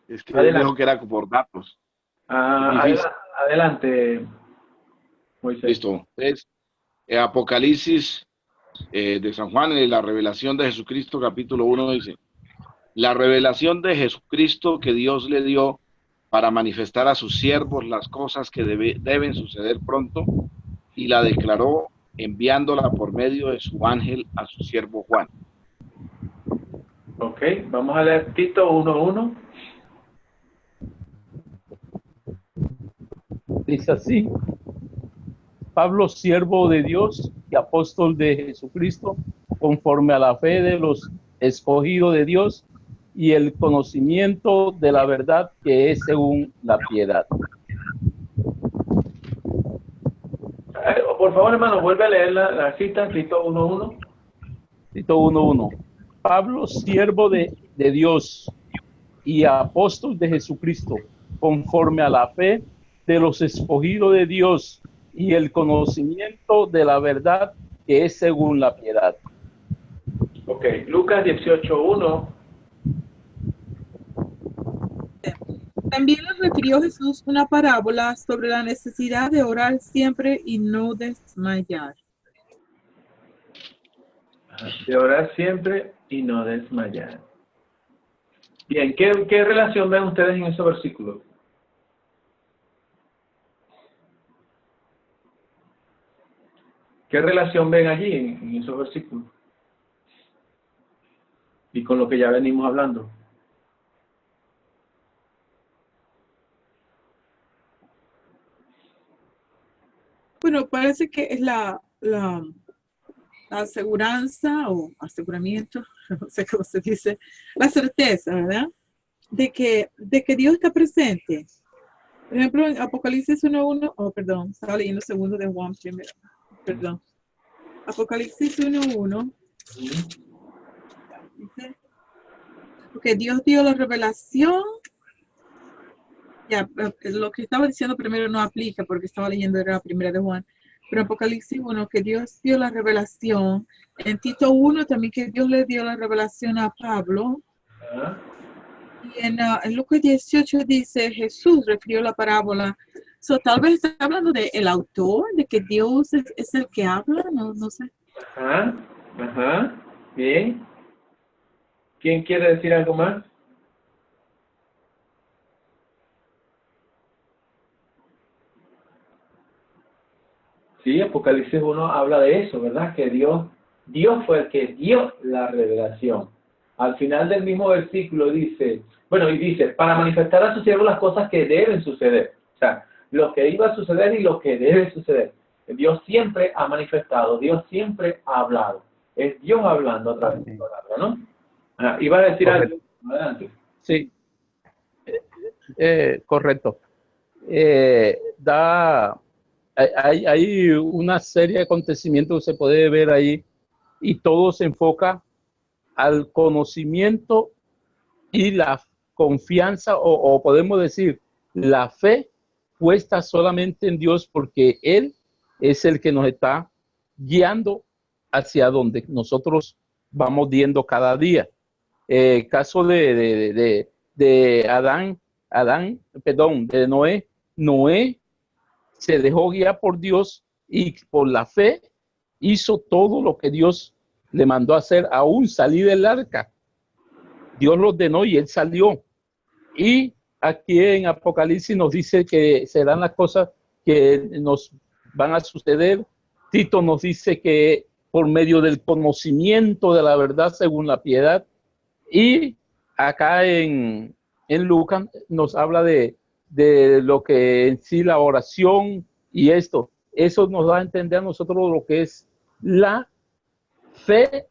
Es que él dijo que era por datos. Adelante, Moisés. Listo. Es Apocalipsis de San Juan, en la revelación de Jesucristo, capítulo 1, dice: la revelación de Jesucristo que Dios le dio para manifestar a sus siervos las cosas que deben suceder pronto, y la declaró enviándola por medio de su ángel a su siervo Juan. Ok, vamos a leer Tito 1.1. Dice así: Pablo, siervo de Dios y apóstol de Jesucristo, conforme a la fe de los escogidos de Dios y el conocimiento de la verdad que es según la piedad. Por favor, hermano, vuelve a leer la cita, Tito 1.1. Tito 1.1. Pablo, siervo de Dios y apóstol de Jesucristo, conforme a la fe de los escogidos de Dios y el conocimiento de la verdad que es según la piedad. Ok, Lucas 18.1. También les refirió Jesús una parábola sobre la necesidad de orar siempre y no desmayar. De orar siempre y no desmayar. Bien, ¿qué relación ven ustedes en esos versículos? ¿Qué relación ven allí en esos versículos? Y con lo que ya venimos hablando. Bueno, parece que es la aseguranza o aseguramiento, no sé cómo se dice, la certeza, ¿verdad? De que Dios está presente. Por ejemplo, en Apocalipsis 1.1, perdón, estaba leyendo segundo de Juan primero, perdón. Apocalipsis 1.1 dice, porque Dios dio la revelación Ya, lo que estaba diciendo primero no aplica porque estaba leyendo era la primera de Juan, pero Apocalipsis 1, que Dios dio la revelación, en Tito 1 también que Dios le dio la revelación a Pablo, Ajá. y en Lucas 18 dice, Jesús refirió la parábola, so, tal vez está hablando del autor, de que Dios es el que habla, no sé. Ajá. Ajá. Bien. ¿Quién quiere decir algo más? Sí, Apocalipsis 1 habla de eso, ¿verdad? Que Dios fue el que dio la revelación. Al final del mismo versículo dice, bueno, y dice, para manifestar a sus siervos las cosas que deben suceder. O sea, lo que iba a suceder y lo que debe suceder. Dios siempre ha manifestado, Dios siempre ha hablado. Es Dios hablando a través de la palabra, ¿no? Ajá, iba a decir Correcto. algo. Adelante. Sí, correcto. Hay una serie de acontecimientos que se puede ver ahí y todo se enfoca al conocimiento y la confianza o podemos decir la fe puesta solamente en Dios porque Él es el que nos está guiando hacia donde nosotros vamos yendo cada día. Caso de de Noé. Noé se dejó guiar por Dios y por la fe hizo todo lo que Dios le mandó a hacer, aún salir del arca. Dios lo ordenó y él salió. Y aquí en Apocalipsis nos dice que serán las cosas que nos van a suceder. Tito nos dice que por medio del conocimiento de la verdad según la piedad. Y acá en Lucas nos habla de lo que en sí la oración y esto. Eso nos da a entender a nosotros lo que es la fe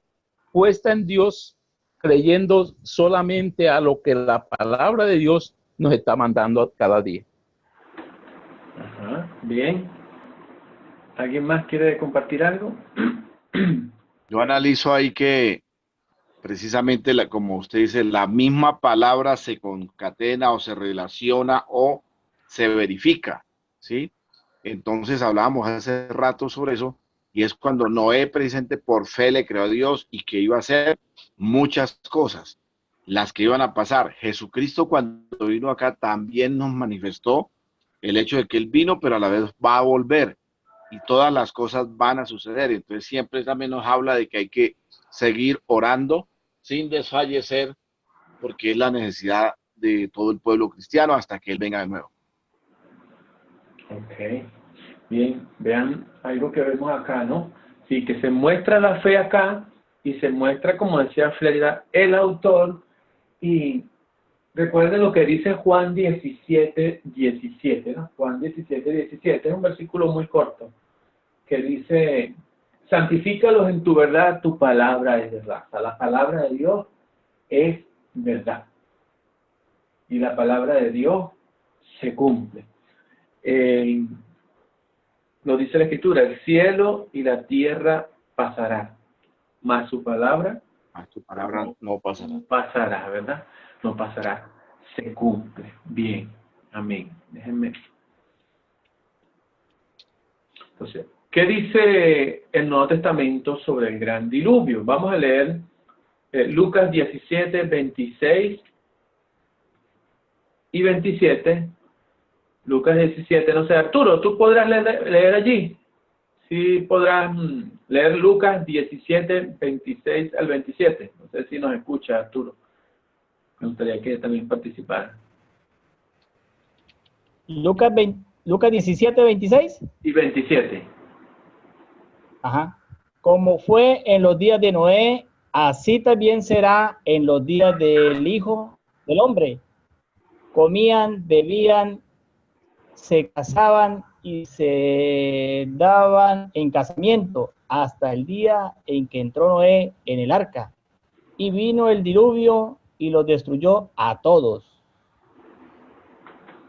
puesta en Dios, creyendo solamente a lo que la palabra de Dios nos está mandando cada día. Ajá, bien. ¿Alguien más quiere compartir algo? Yo analizo ahí que precisamente, como usted dice, la misma palabra se concatena o se relaciona o se verifica, ¿sí? Entonces hablábamos hace rato sobre eso, y es cuando Noé precisamente por fe le creó a Dios y que iba a hacer muchas cosas, las que iban a pasar. Jesucristo cuando vino acá también nos manifestó el hecho de que Él vino, pero a la vez va a volver y todas las cosas van a suceder. Entonces siempre también nos habla de que hay que seguir orando sin desfallecer, porque es la necesidad de todo el pueblo cristiano hasta que Él venga de nuevo. Ok, bien, vean algo que vemos acá, ¿no? Sí, que se muestra la fe acá y se muestra, como decía Florida, el autor. Y recuerden lo que dice Juan 17:17, ¿no? Juan 17:17 es un versículo muy corto que dice, santifícalos en tu verdad, tu palabra es verdad. O sea, la palabra de Dios es verdad. Y la palabra de Dios se cumple. Lo dice la Escritura, el cielo y la tierra pasarán, mas su palabra no pasará. no pasará, ¿verdad? No pasará, se cumple. Bien, amén. Déjenme. Entonces, ¿qué dice el Nuevo Testamento sobre el gran diluvio? Vamos a leer Lucas 17, 26 y 27. Lucas 17, no sé, Arturo, ¿tú podrás leer allí? Sí, podrás leer Lucas 17, 26 al 27. No sé si nos escucha, Arturo. Me gustaría que también participara. Lucas 17, 26. Y 27. Ajá. Como fue en los días de Noé, así también será en los días del Hijo del Hombre. Comían, bebían, se casaban y se daban en casamiento hasta el día en que entró Noé en el arca. Y vino el diluvio y los destruyó a todos.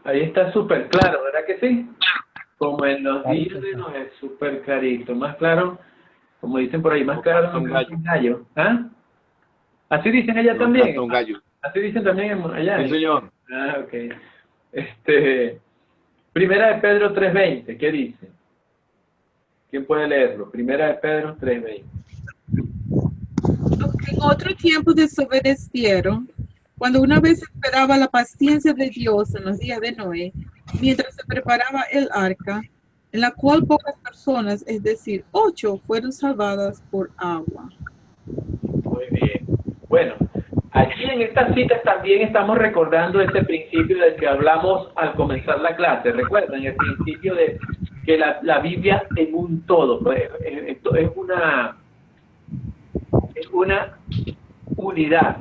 Ahí está súper claro, ¿verdad que sí? Como en los días de Noé, súper clarito. Más claro, como dicen por ahí, más claro no canta un gallo. ¿Ah? ¿Así dicen allá también? Un gallo. ¿Así dicen también allá? Sí, señor. Ah, ok. Primera de Pedro 3:20, ¿qué dice? ¿Quién puede leerlo? Primera de Pedro 3:20. En otro tiempo desobedecieron, cuando una vez esperaba la paciencia de Dios en los días de Noé, mientras se preparaba el arca, en la cual pocas personas, es decir, 8, fueron salvadas por agua. Muy bien. Bueno, aquí en estas citas también estamos recordando ese principio del que hablamos al comenzar la clase. Recuerdan el principio de que la Biblia en un todo, pues, es una unidad.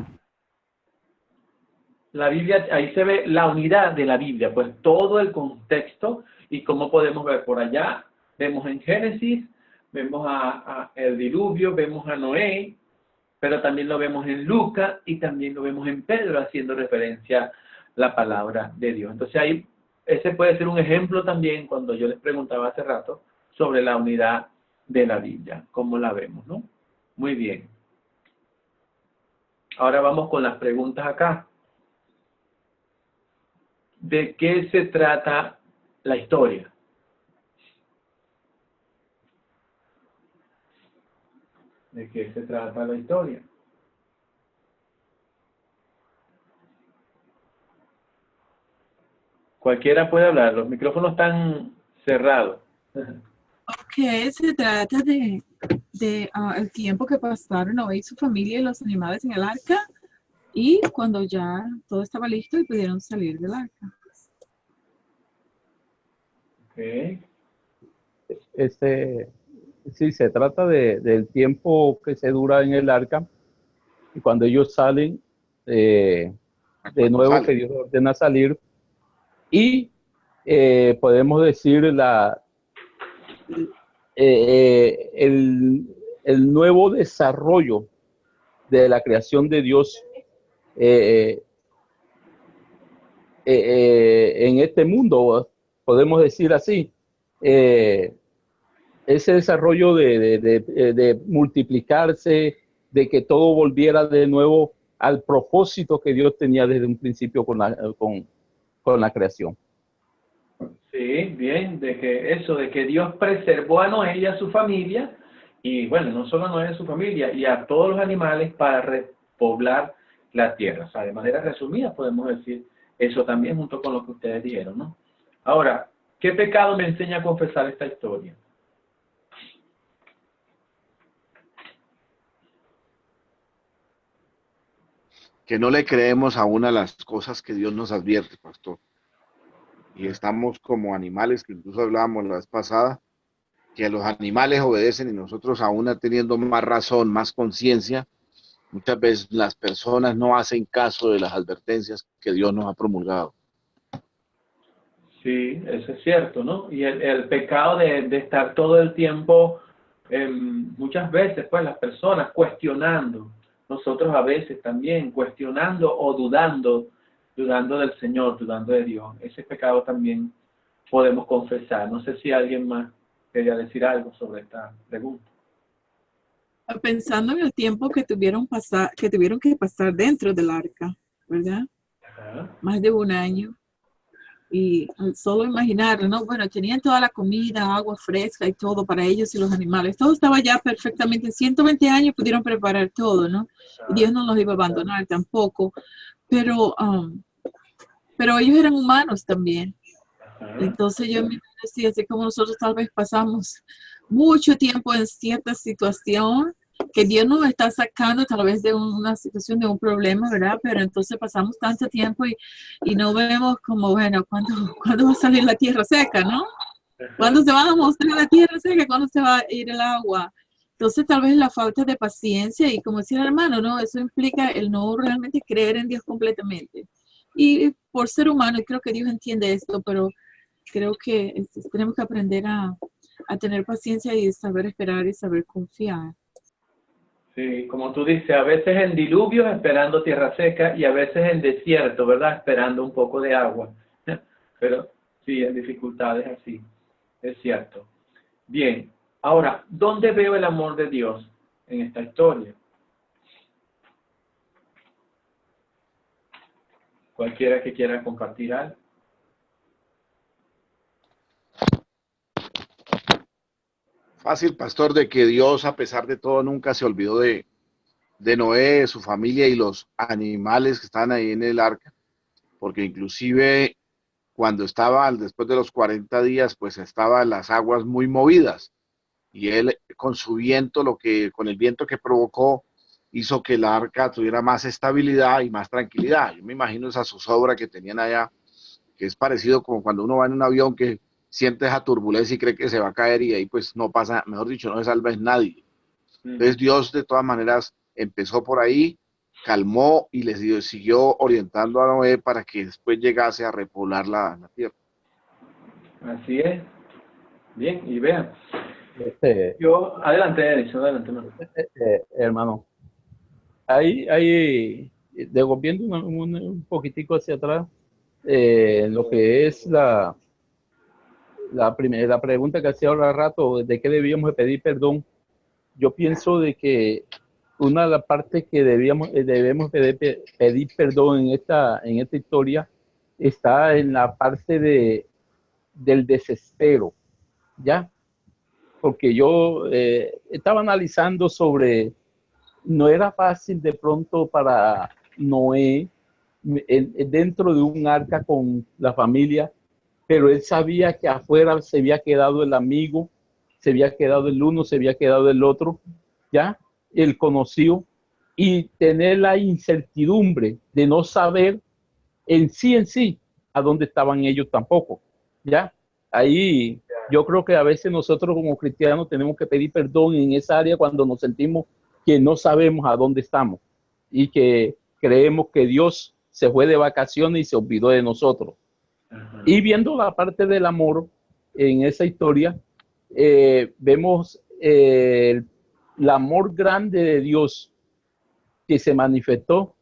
La Biblia, ahí se ve la unidad de la Biblia, pues todo el contexto y cómo podemos ver por allá. Vemos en Génesis, vemos a el diluvio, vemos a Noé, pero también lo vemos en Lucas y también lo vemos en Pedro haciendo referencia a la palabra de Dios. Entonces ahí, ese puede ser un ejemplo también cuando yo les preguntaba hace rato sobre la unidad de la Biblia, cómo la vemos, ¿no? Muy bien. Ahora vamos con las preguntas acá. ¿De qué se trata la historia? ¿De qué se trata la historia? Cualquiera puede hablar, los micrófonos están cerrados. Ok, se trata de el tiempo que pasaron Noé y su familia y los animales en el arca, y cuando ya todo estaba listo y pudieron salir del arca. Okay. Sí, se trata del tiempo que se dura en el arca y cuando ellos salen, de nuevo que Dios ordena salir, y podemos decir el nuevo desarrollo de la creación de Dios en este mundo, podemos decir así. Ese desarrollo de multiplicarse, de que todo volviera de nuevo al propósito que Dios tenía desde un principio con la creación. Sí, bien, de que Dios preservó a Noé y a su familia, y bueno, no solo a Noé y a su familia, y a todos los animales para repoblar la tierra. O sea, de manera resumida podemos decir eso también junto con lo que ustedes dijeron, ¿no? Ahora, ¿qué pecado me enseña a confesar esta historia? Que no le creemos aún a las cosas que Dios nos advierte, pastor. Y estamos como animales, que incluso hablábamos la vez pasada, que los animales obedecen y nosotros aún teniendo más razón, más conciencia, muchas veces las personas no hacen caso de las advertencias que Dios nos ha promulgado. Sí, eso es cierto, ¿no? Y el pecado de estar todo el tiempo, muchas veces, pues las personas cuestionando, nosotros a veces también cuestionando o dudando del Señor, dudando de Dios. Ese pecado también podemos confesar. No sé si alguien más quería decir algo sobre esta pregunta. Pensando en el tiempo que tuvieron que pasar dentro del arca, ¿verdad? Ajá. Más de un año. Y solo imaginarlo, ¿no? Bueno, tenían toda la comida, agua fresca y todo para ellos y los animales. Todo estaba ya perfectamente. En 120 años pudieron preparar todo, ¿no? Y Dios no los iba a abandonar tampoco. Pero ellos eran humanos también. Entonces yo me decía, así como nosotros tal vez pasamos mucho tiempo en cierta situación, que Dios nos está sacando tal vez de una situación, de un problema, ¿verdad? Pero entonces pasamos tanto tiempo y no vemos como, bueno, ¿cuándo va a salir la tierra seca, no? ¿Cuándo se va a mostrar la tierra seca? ¿Cuándo se va a ir el agua? Entonces tal vez la falta de paciencia y como decía el hermano, ¿no? Eso implica el no realmente creer en Dios completamente. Y por ser humano, y creo que Dios entiende esto, pero creo que tenemos que aprender a tener paciencia y saber esperar y saber confiar. Sí, como tú dices, a veces en diluvios esperando tierra seca y a veces en desierto, ¿verdad? Esperando un poco de agua. Pero sí, en dificultades así, es cierto. Bien, ahora, ¿dónde veo el amor de Dios en esta historia? Cualquiera que quiera compartir algo. Fácil, pastor, de que Dios, a pesar de todo, nunca se olvidó de Noé, de su familia y los animales que estaban ahí en el arca, porque inclusive cuando estaba, después de los 40 días, pues estaban las aguas muy movidas, y él con su viento, con el viento que provocó, hizo que el arca tuviera más estabilidad y más tranquilidad. Yo me imagino esa zozobra que tenían allá, que es parecido como cuando uno va en un avión que siente esa turbulencia y cree que se va a caer y ahí pues no pasa, mejor dicho, no se salva nadie. Entonces Dios de todas maneras empezó por ahí, calmó y les siguió orientando a Noé para que después llegase a repoblar la tierra. Así es. Bien, y vean. Adelante, Edison, adelante, hermano. Hermano, ahí, devolviendo un poquitico hacia atrás, lo que es la pregunta que hacía ahora rato, de qué debíamos pedir perdón. Yo pienso de que una de las partes que debemos pedir perdón en esta historia está en la parte del desespero, ¿ya? Porque yo estaba analizando sobre, no era fácil de pronto para Noé dentro de un arca con la familia, pero él sabía que afuera se había quedado el amigo, se había quedado el uno, se había quedado el otro, ¿ya? Él conoció, y tener la incertidumbre de no saber en sí a dónde estaban ellos tampoco, ¿ya? Ahí yo creo que a veces nosotros como cristianos tenemos que pedir perdón en esa área cuando nos sentimos que no sabemos a dónde estamos y que creemos que Dios se fue de vacaciones y se olvidó de nosotros. Ajá. Y viendo la parte del amor en esa historia, vemos el amor grande de Dios que se manifestó,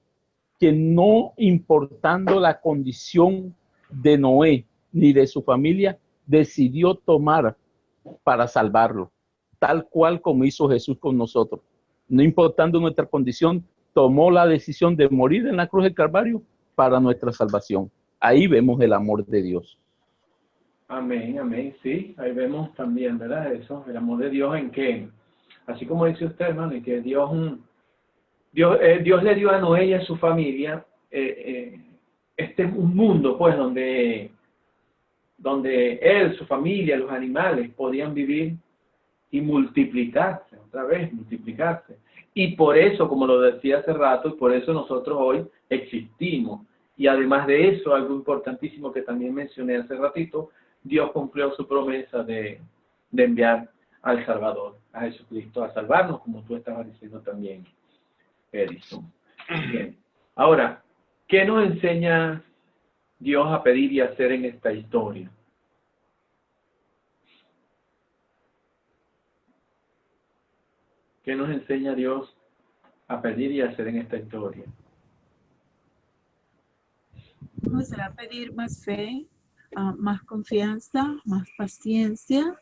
que no importando la condición de Noé ni de su familia, decidió tomar para salvarlo, tal cual como hizo Jesús con nosotros. No importando nuestra condición, tomó la decisión de morir en la cruz del Calvario para nuestra salvación. Ahí vemos el amor de Dios. Amén, amén, sí, ahí vemos también, ¿verdad? Eso, el amor de Dios en que, así como dice usted, hermano, y que Dios le dio a Noé y a su familia un mundo, pues, donde él, su familia, los animales podían vivir y multiplicarse, otra vez, multiplicarse. Y por eso, como lo decía hace rato, por eso nosotros hoy existimos. Y además de eso, algo importantísimo que también mencioné hace ratito, Dios cumplió su promesa de enviar al Salvador, a Jesucristo, a salvarnos, como tú estabas diciendo también, Edison. Bien. Ahora, ¿qué nos enseña Dios a pedir y a hacer en esta historia? ¿Qué nos enseña Dios a pedir y a hacer en esta historia? Nos será pedir más fe, más confianza, más paciencia,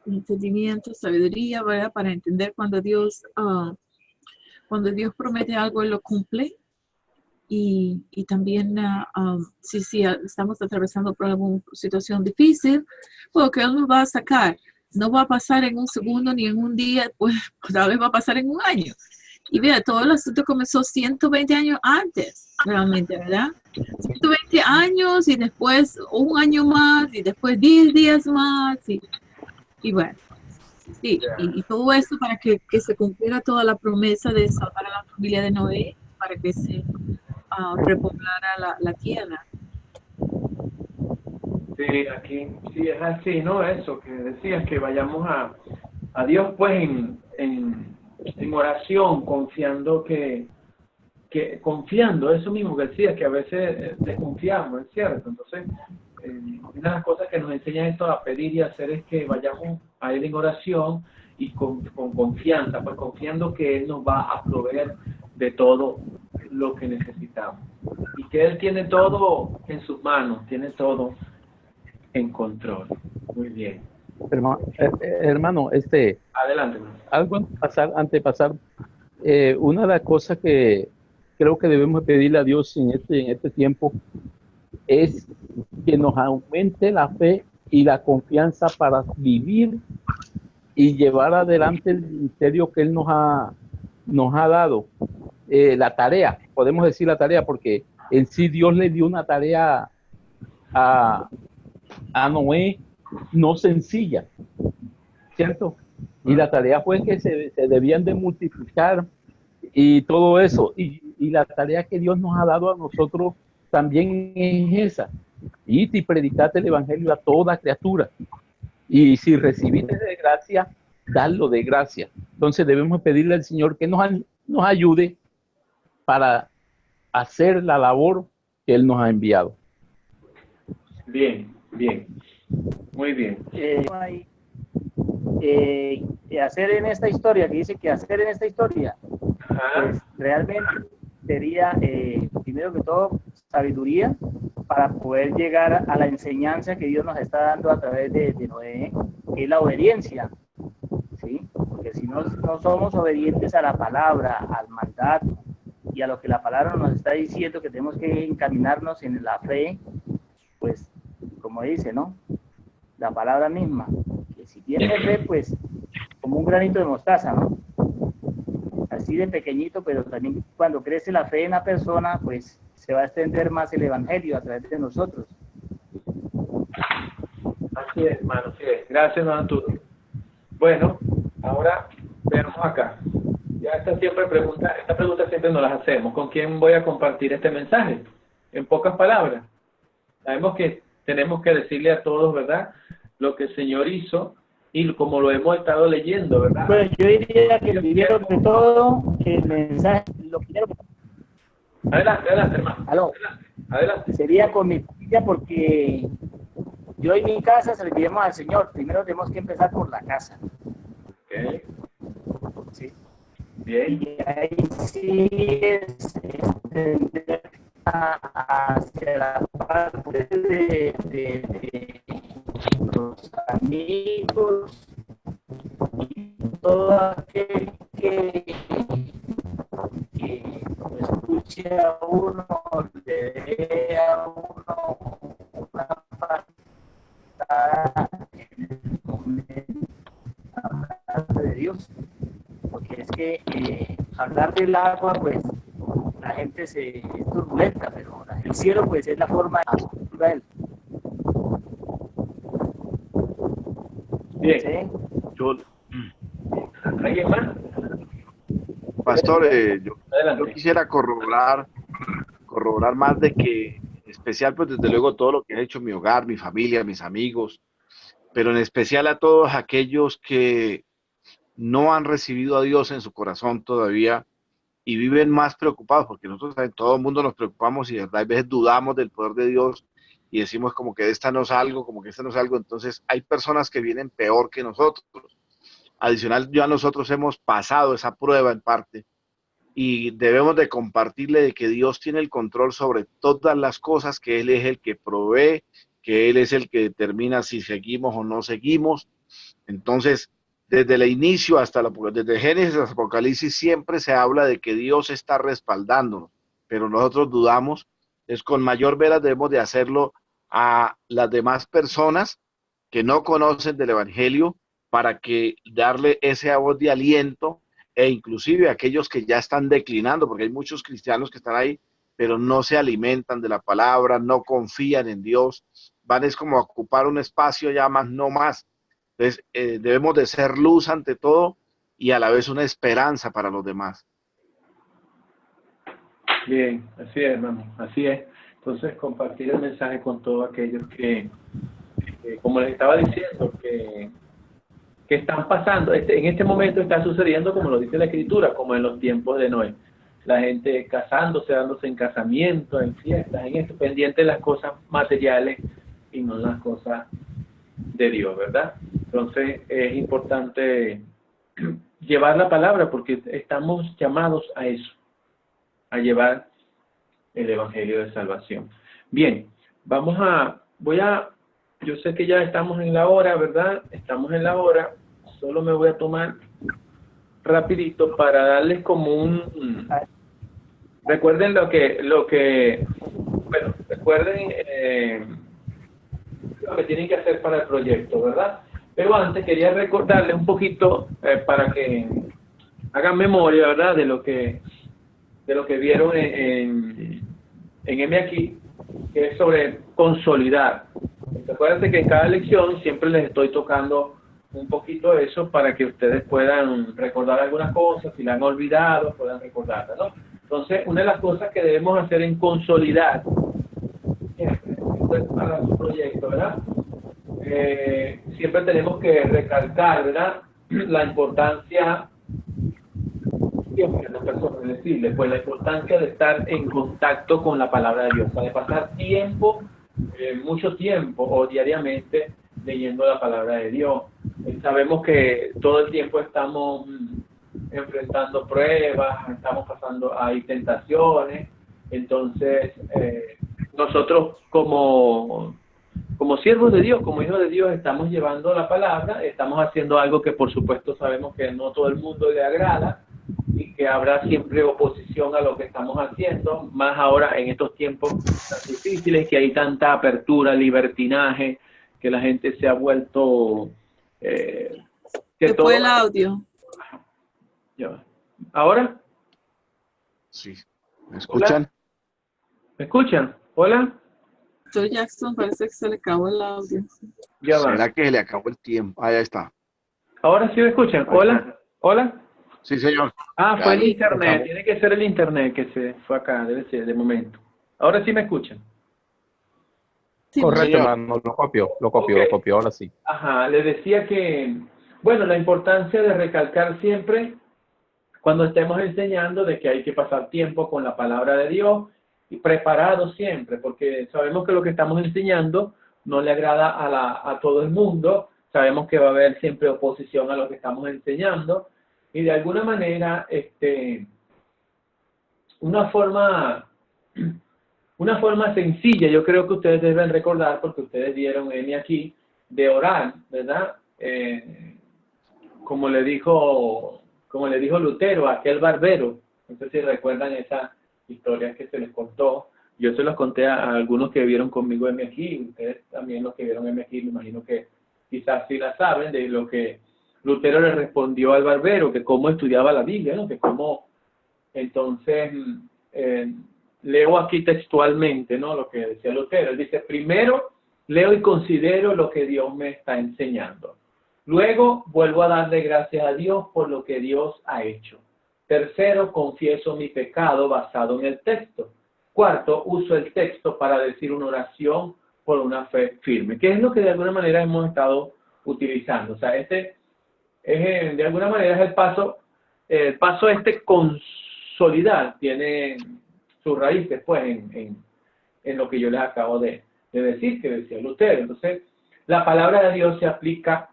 entendimiento, sabiduría, ¿verdad? Para entender cuando Dios promete algo, Él lo cumple. Y también si estamos atravesando por alguna situación difícil, pues que Él nos va a sacar. No va a pasar en un segundo ni en un día, pues tal vez va a pasar en un año. Y vea, todo el asunto comenzó 120 años antes, realmente, ¿verdad? 120 años y después un año más y después 10 días más y bueno. Sí, y todo esto para que se cumpliera toda la promesa de salvar a la familia de Noé, para que se repoblara la tierra. Sí, aquí sí es así, ¿no? Eso que decías, que vayamos a Dios pues en oración, confiando confiando, eso mismo que decías, que a veces desconfiamos, es cierto. Entonces, una de las cosas que nos enseña esto a pedir y a hacer es que vayamos a Él en oración y con confianza, pues confiando que Él nos va a proveer de todo lo que necesitamos. Y que Él tiene todo en sus manos, tiene todo en control. Muy bien. Hermano, adelante. Algo antes de pasar, una de las cosas que creo que debemos pedirle a Dios en este tiempo es que nos aumente la fe y la confianza para vivir y llevar adelante el ministerio que Él nos ha dado. La tarea, podemos decir la tarea, porque en sí Dios le dio una tarea a Noé no sencilla, ¿cierto? Y la tarea fue que se debían de multiplicar y todo eso. Y la tarea que Dios nos ha dado a nosotros también es esa. Id y predicate el evangelio a toda criatura. Y si recibiste de gracia, dadlo de gracia. Entonces debemos pedirle al Señor que nos ayude para hacer la labor que Él nos ha enviado. Bien, bien. Muy bien. Hacer en esta historia, que dice que hacer en esta historia, pues realmente sería, primero que todo, sabiduría para poder llegar a la enseñanza que Dios nos está dando a través de Noé, que es la obediencia, ¿sí? Porque si no somos obedientes a la palabra, al mandato y a lo que la palabra nos está diciendo, que tenemos que encaminarnos en la fe, pues, como dice, ¿no? La palabra misma, que si tiene fe, pues, como un granito de mostaza, ¿no? Así de pequeñito, pero también cuando crece la fe en la persona, pues, se va a extender más el evangelio a través de nosotros. Así es, hermano, así es. Gracias, hermano Arturo. Bueno, ahora veamos acá. Ya esta pregunta siempre nos las hacemos. ¿Con quién voy a compartir este mensaje? En pocas palabras. Sabemos que tenemos que decirle a todos, ¿verdad?, lo que el Señor hizo y como lo hemos estado leyendo, ¿verdad? Bueno, yo diría que primero de todo, que el mensaje, lo primero que... Adelante, hermano. Aló. Adelante. Sería con mi familia, porque yo y mi casa serviremos al Señor. Primero tenemos que empezar por la casa. Okay. Sí. Bien. Y ahí sí es entender hacia la parte de los amigos y todo aquel que lo escuche a uno, le dé a uno una patada en el momento de Dios, porque es que hablar del agua, pues la gente es turbulenta, pero el cielo, pues, es la forma de él. Bien. ¿Sí? ¿Alguien más? Pastor, yo Adelante. quisiera corroborar más de que, en especial, pues desde luego todo lo que ha hecho mi hogar, mi familia, mis amigos, pero en especial a todos aquellos que no han recibido a Dios en su corazón todavía y viven más preocupados, porque nosotros en todo el mundo nos preocupamos y de verdad a veces dudamos del poder de Dios y decimos como que de esta no salgo, como que esta no salgo. Entonces hay personas que vienen peor que nosotros. Adicional, ya nosotros hemos pasado esa prueba en parte y debemos de compartirle de que Dios tiene el control sobre todas las cosas, que Él es el que provee, que Él es el que determina si seguimos o no seguimos. Entonces, desde el inicio desde Génesis hasta Apocalipsis siempre se habla de que Dios está respaldándonos, pero nosotros dudamos. Es con mayor veras debemos de hacerlo a las demás personas que no conocen del Evangelio, para que darle esa voz de aliento, e inclusive a aquellos que ya están declinando, porque hay muchos cristianos que están ahí, pero no se alimentan de la palabra, no confían en Dios, es como a ocupar un espacio ya más, no más. Entonces, debemos de ser luz ante todo y a la vez una esperanza para los demás. Bien, así es, hermano, así es. Entonces, compartir el mensaje con todos aquellos que como les estaba diciendo, que están pasando, en este momento está sucediendo, como lo dice la Escritura, como en los tiempos de Noé. La gente casándose, dándose en casamiento, en fiestas, en esto, pendiente de las cosas materiales y no las cosas de Dios, ¿verdad? Entonces, es importante llevar la palabra, porque estamos llamados a eso, a llevar el Evangelio de salvación. Bien, yo sé que ya estamos en la hora, ¿verdad? Estamos en la hora, solo me voy a tomar rapidito para darles como recuerden recuerden lo que tienen que hacer para el proyecto, ¿verdad? Pero antes quería recordarles un poquito para que hagan memoria, ¿verdad? De lo que vieron en M aquí, que es sobre consolidar. Recuerden que en cada lección siempre les estoy tocando un poquito eso para que ustedes puedan recordar algunas cosas, si la han olvidado, puedan recordarla, ¿no? Entonces, una de las cosas que debemos hacer en consolidar, siempre, esto es para su proyecto, ¿verdad? Siempre tenemos que recalcar, ¿verdad? La importancia, siempre a las personas, decirles, pues la importancia de estar en contacto con la palabra de Dios, de pasar tiempo, mucho tiempo o diariamente leyendo la palabra de Dios. Sabemos que todo el tiempo estamos enfrentando pruebas, estamos pasando, hay tentaciones, entonces nosotros como siervos de Dios, como hijos de Dios, estamos llevando la palabra, estamos haciendo algo que por supuesto sabemos que no todo el mundo le agrada y que habrá siempre oposición a lo que estamos haciendo, más ahora en estos tiempos tan difíciles, que hay tanta apertura, libertinaje, que la gente se ha vuelto... que fue el audio. Ya. ¿Ahora? Sí. ¿Me escuchan? ¿Hola? ¿Me escuchan? ¿Hola? Soy Jackson, parece que se le acabó el audio. Ya va. ¿Será que le acabó el tiempo? Ah, ya está. ¿Ahora sí me escuchan? ¿Hola? ¿Hola? Sí, señor. Ah, fue el Ya, internet. acabó. Tiene que ser el internet que se fue acá, debe ser, de momento. ¿Ahora sí me escuchan? Sí, Correcto, señor. hermano, lo copio, lo Ok. copio, ahora sí. Ajá, les decía que, bueno, la importancia de recalcar siempre cuando estemos enseñando de que hay que pasar tiempo con la palabra de Dios y preparado siempre, porque sabemos que lo que estamos enseñando no le agrada a todo el mundo, sabemos que va a haber siempre oposición a lo que estamos enseñando y de alguna manera, una forma sencilla, yo creo que ustedes deben recordar, porque ustedes dieron M aquí, de orar, ¿verdad? Como le dijo Lutero a aquel barbero, no sé si recuerdan esas historias que se les contó, yo se los conté a algunos que vieron conmigo M aquí, ustedes también los que vieron M aquí, me imagino que quizás sí la saben, de lo que Lutero le respondió al barbero, que cómo estudiaba la Biblia, ¿no? Que cómo, entonces, leo aquí textualmente, ¿no? Lo que decía Lutero, él dice, primero leo y considero lo que Dios me está enseñando. Luego, vuelvo a darle gracias a Dios por lo que Dios ha hecho. Tercero, confieso mi pecado basado en el texto. Cuarto, uso el texto para decir una oración por una fe firme, que es lo que de alguna manera hemos estado utilizando. O sea, de alguna manera es el paso consolidar, tiene sus raíces, pues, en lo que yo les acabo de decir, que decía Lutero. Entonces, la palabra de Dios se aplica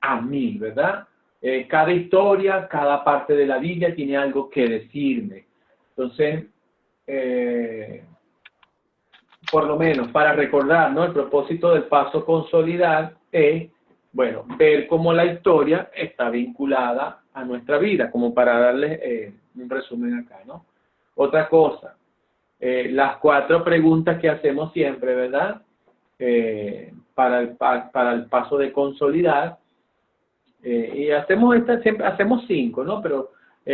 a mí, ¿verdad? Cada historia, cada parte de la Biblia tiene algo que decirme. Entonces, por lo menos para recordar, ¿no? El propósito del paso consolidar es, bueno, ver cómo la historia está vinculada a nuestra vida, como para darles un resumen acá, ¿no? Otra cosa, las 4 preguntas que hacemos siempre, ¿verdad? Para el paso de consolidar. Y siempre hacemos 5, ¿no? Pero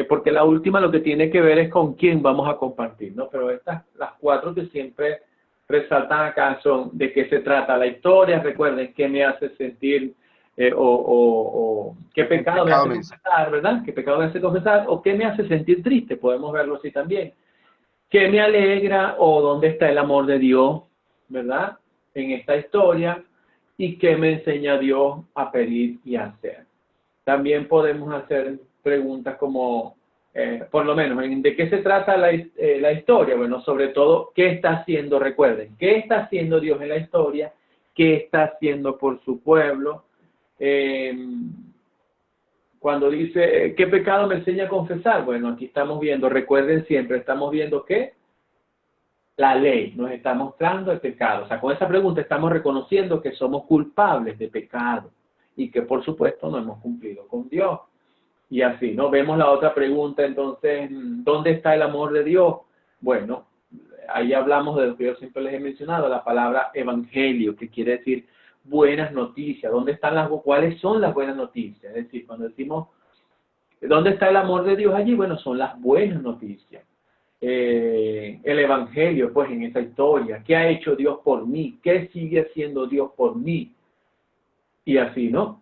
porque la última lo que tiene que ver es con quién vamos a compartir, ¿no? Pero las 4 que siempre resaltan acá son de qué se trata la historia, recuerden qué me hace sentir o qué pecado me hace confesar, ¿verdad? ¿Qué pecado me hace confesar? O qué me hace sentir triste, podemos verlo así también. ¿Qué me alegra o dónde está el amor de Dios, ¿verdad? En esta historia, y qué me enseña Dios a pedir y a hacer. También podemos hacer preguntas como, por lo menos, ¿de qué se trata la historia? Bueno, sobre todo, ¿qué está haciendo? Recuerden, ¿qué está haciendo Dios en la historia? ¿Qué está haciendo por su pueblo? Cuando dice, ¿qué pecado me enseña a confesar? Bueno, aquí estamos viendo, recuerden siempre, estamos viendo que la ley nos está mostrando el pecado. O sea, con esa pregunta estamos reconociendo que somos culpables de pecado y que, por supuesto, no hemos cumplido con Dios. Y así, ¿no? Vemos la otra pregunta, entonces, ¿dónde está el amor de Dios? Bueno, ahí hablamos de lo que yo siempre les he mencionado, la palabra evangelio, que quiere decir buenas noticias. ¿Dónde están cuáles son las buenas noticias? Es decir, cuando decimos, ¿dónde está el amor de Dios allí? Bueno, son las buenas noticias. El Evangelio, pues, en esa historia. ¿Qué ha hecho Dios por mí? ¿Qué sigue haciendo Dios por mí? Y así, ¿no?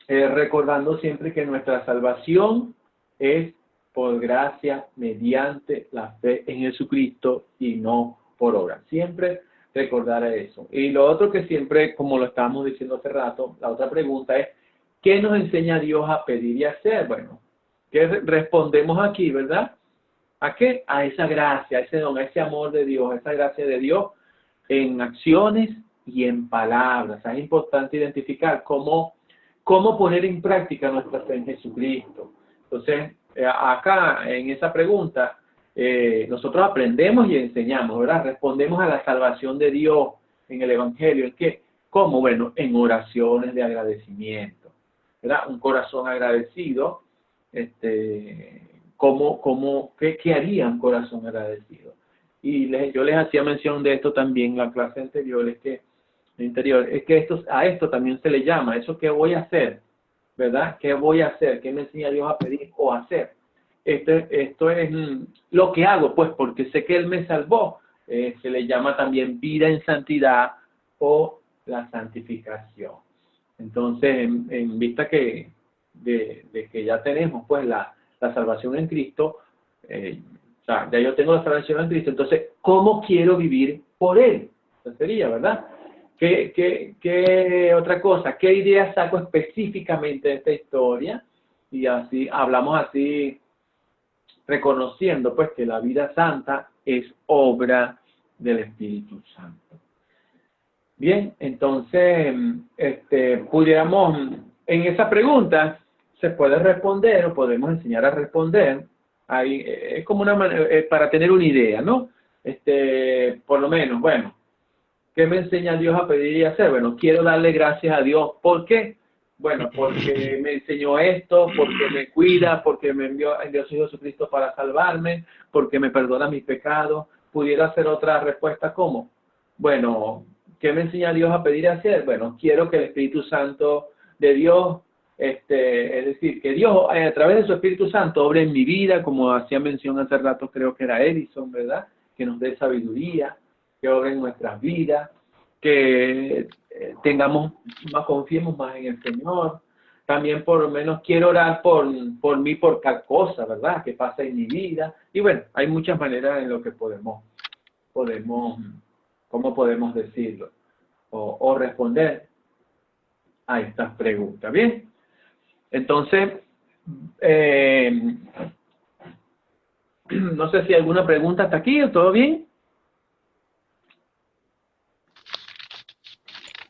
Recordando siempre que nuestra salvación es por gracia mediante la fe en Jesucristo y no por obra. Siempre recordar eso. Y lo otro que siempre, como lo estábamos diciendo hace rato, la otra pregunta es, ¿qué nos enseña Dios a pedir y hacer? Bueno, ¿qué respondemos aquí, verdad? ¿A qué? A esa gracia, a ese don, a ese amor de Dios, a esa gracia de Dios en acciones y en palabras. Es importante identificar cómo poner en práctica nuestra fe en Jesucristo. Entonces, acá en esa pregunta, nosotros aprendemos y enseñamos, ¿verdad? Respondemos a la salvación de Dios en el Evangelio. ¿En qué? ¿Cómo? Bueno, en oraciones de agradecimiento, ¿verdad? Un corazón agradecido, ¿qué haría un corazón agradecido? Y yo les hacía mención de esto también en la clase anterior, es que a esto también se le llama, eso que voy a hacer, ¿verdad? ¿Qué voy a hacer? ¿Qué me enseña Dios a pedir o a hacer? Esto es lo que hago, pues, porque sé que Él me salvó. Se le llama también vida en santidad o la santificación. Entonces, en vista de que ya tenemos, pues, la salvación en Cristo, o sea, ya yo tengo la salvación en Cristo, entonces, ¿cómo quiero vivir por Él? Esa sería, ¿verdad? ¿Qué otra cosa? ¿Qué ideas saco específicamente de esta historia? Y así, hablamos así, reconociendo, pues, que la vida santa es obra del Espíritu Santo. Bien, entonces, pudiéramos, en esa pregunta, se puede responder o podemos enseñar a responder. Ahí, es como una manera, para tener una idea, ¿no? Por lo menos, bueno, ¿qué me enseña Dios a pedir y hacer? Bueno, quiero darle gracias a Dios. ¿Por qué? Bueno, porque me enseñó esto, porque me cuida, porque me envió a Dios y Jesucristo para salvarme, porque me perdona mis pecados. ¿Pudiera hacer otra respuesta? ¿Cómo? Bueno, ¿qué me enseña Dios a pedir y hacer? Bueno, quiero que el Espíritu Santo de Dios, es decir, que Dios a través de su Espíritu Santo obre en mi vida, como hacía mención hace rato, creo que era Edison, ¿verdad? Que nos dé sabiduría, que obre en nuestras vidas, que confiemos más en el Señor. También por lo menos quiero orar por mí, por tal cosa, ¿verdad? Que pasa en mi vida. Y bueno, hay muchas maneras en lo que ¿cómo podemos decirlo? O responder a estas preguntas. Bien, entonces, no sé si hay alguna pregunta hasta aquí, ¿todo bien?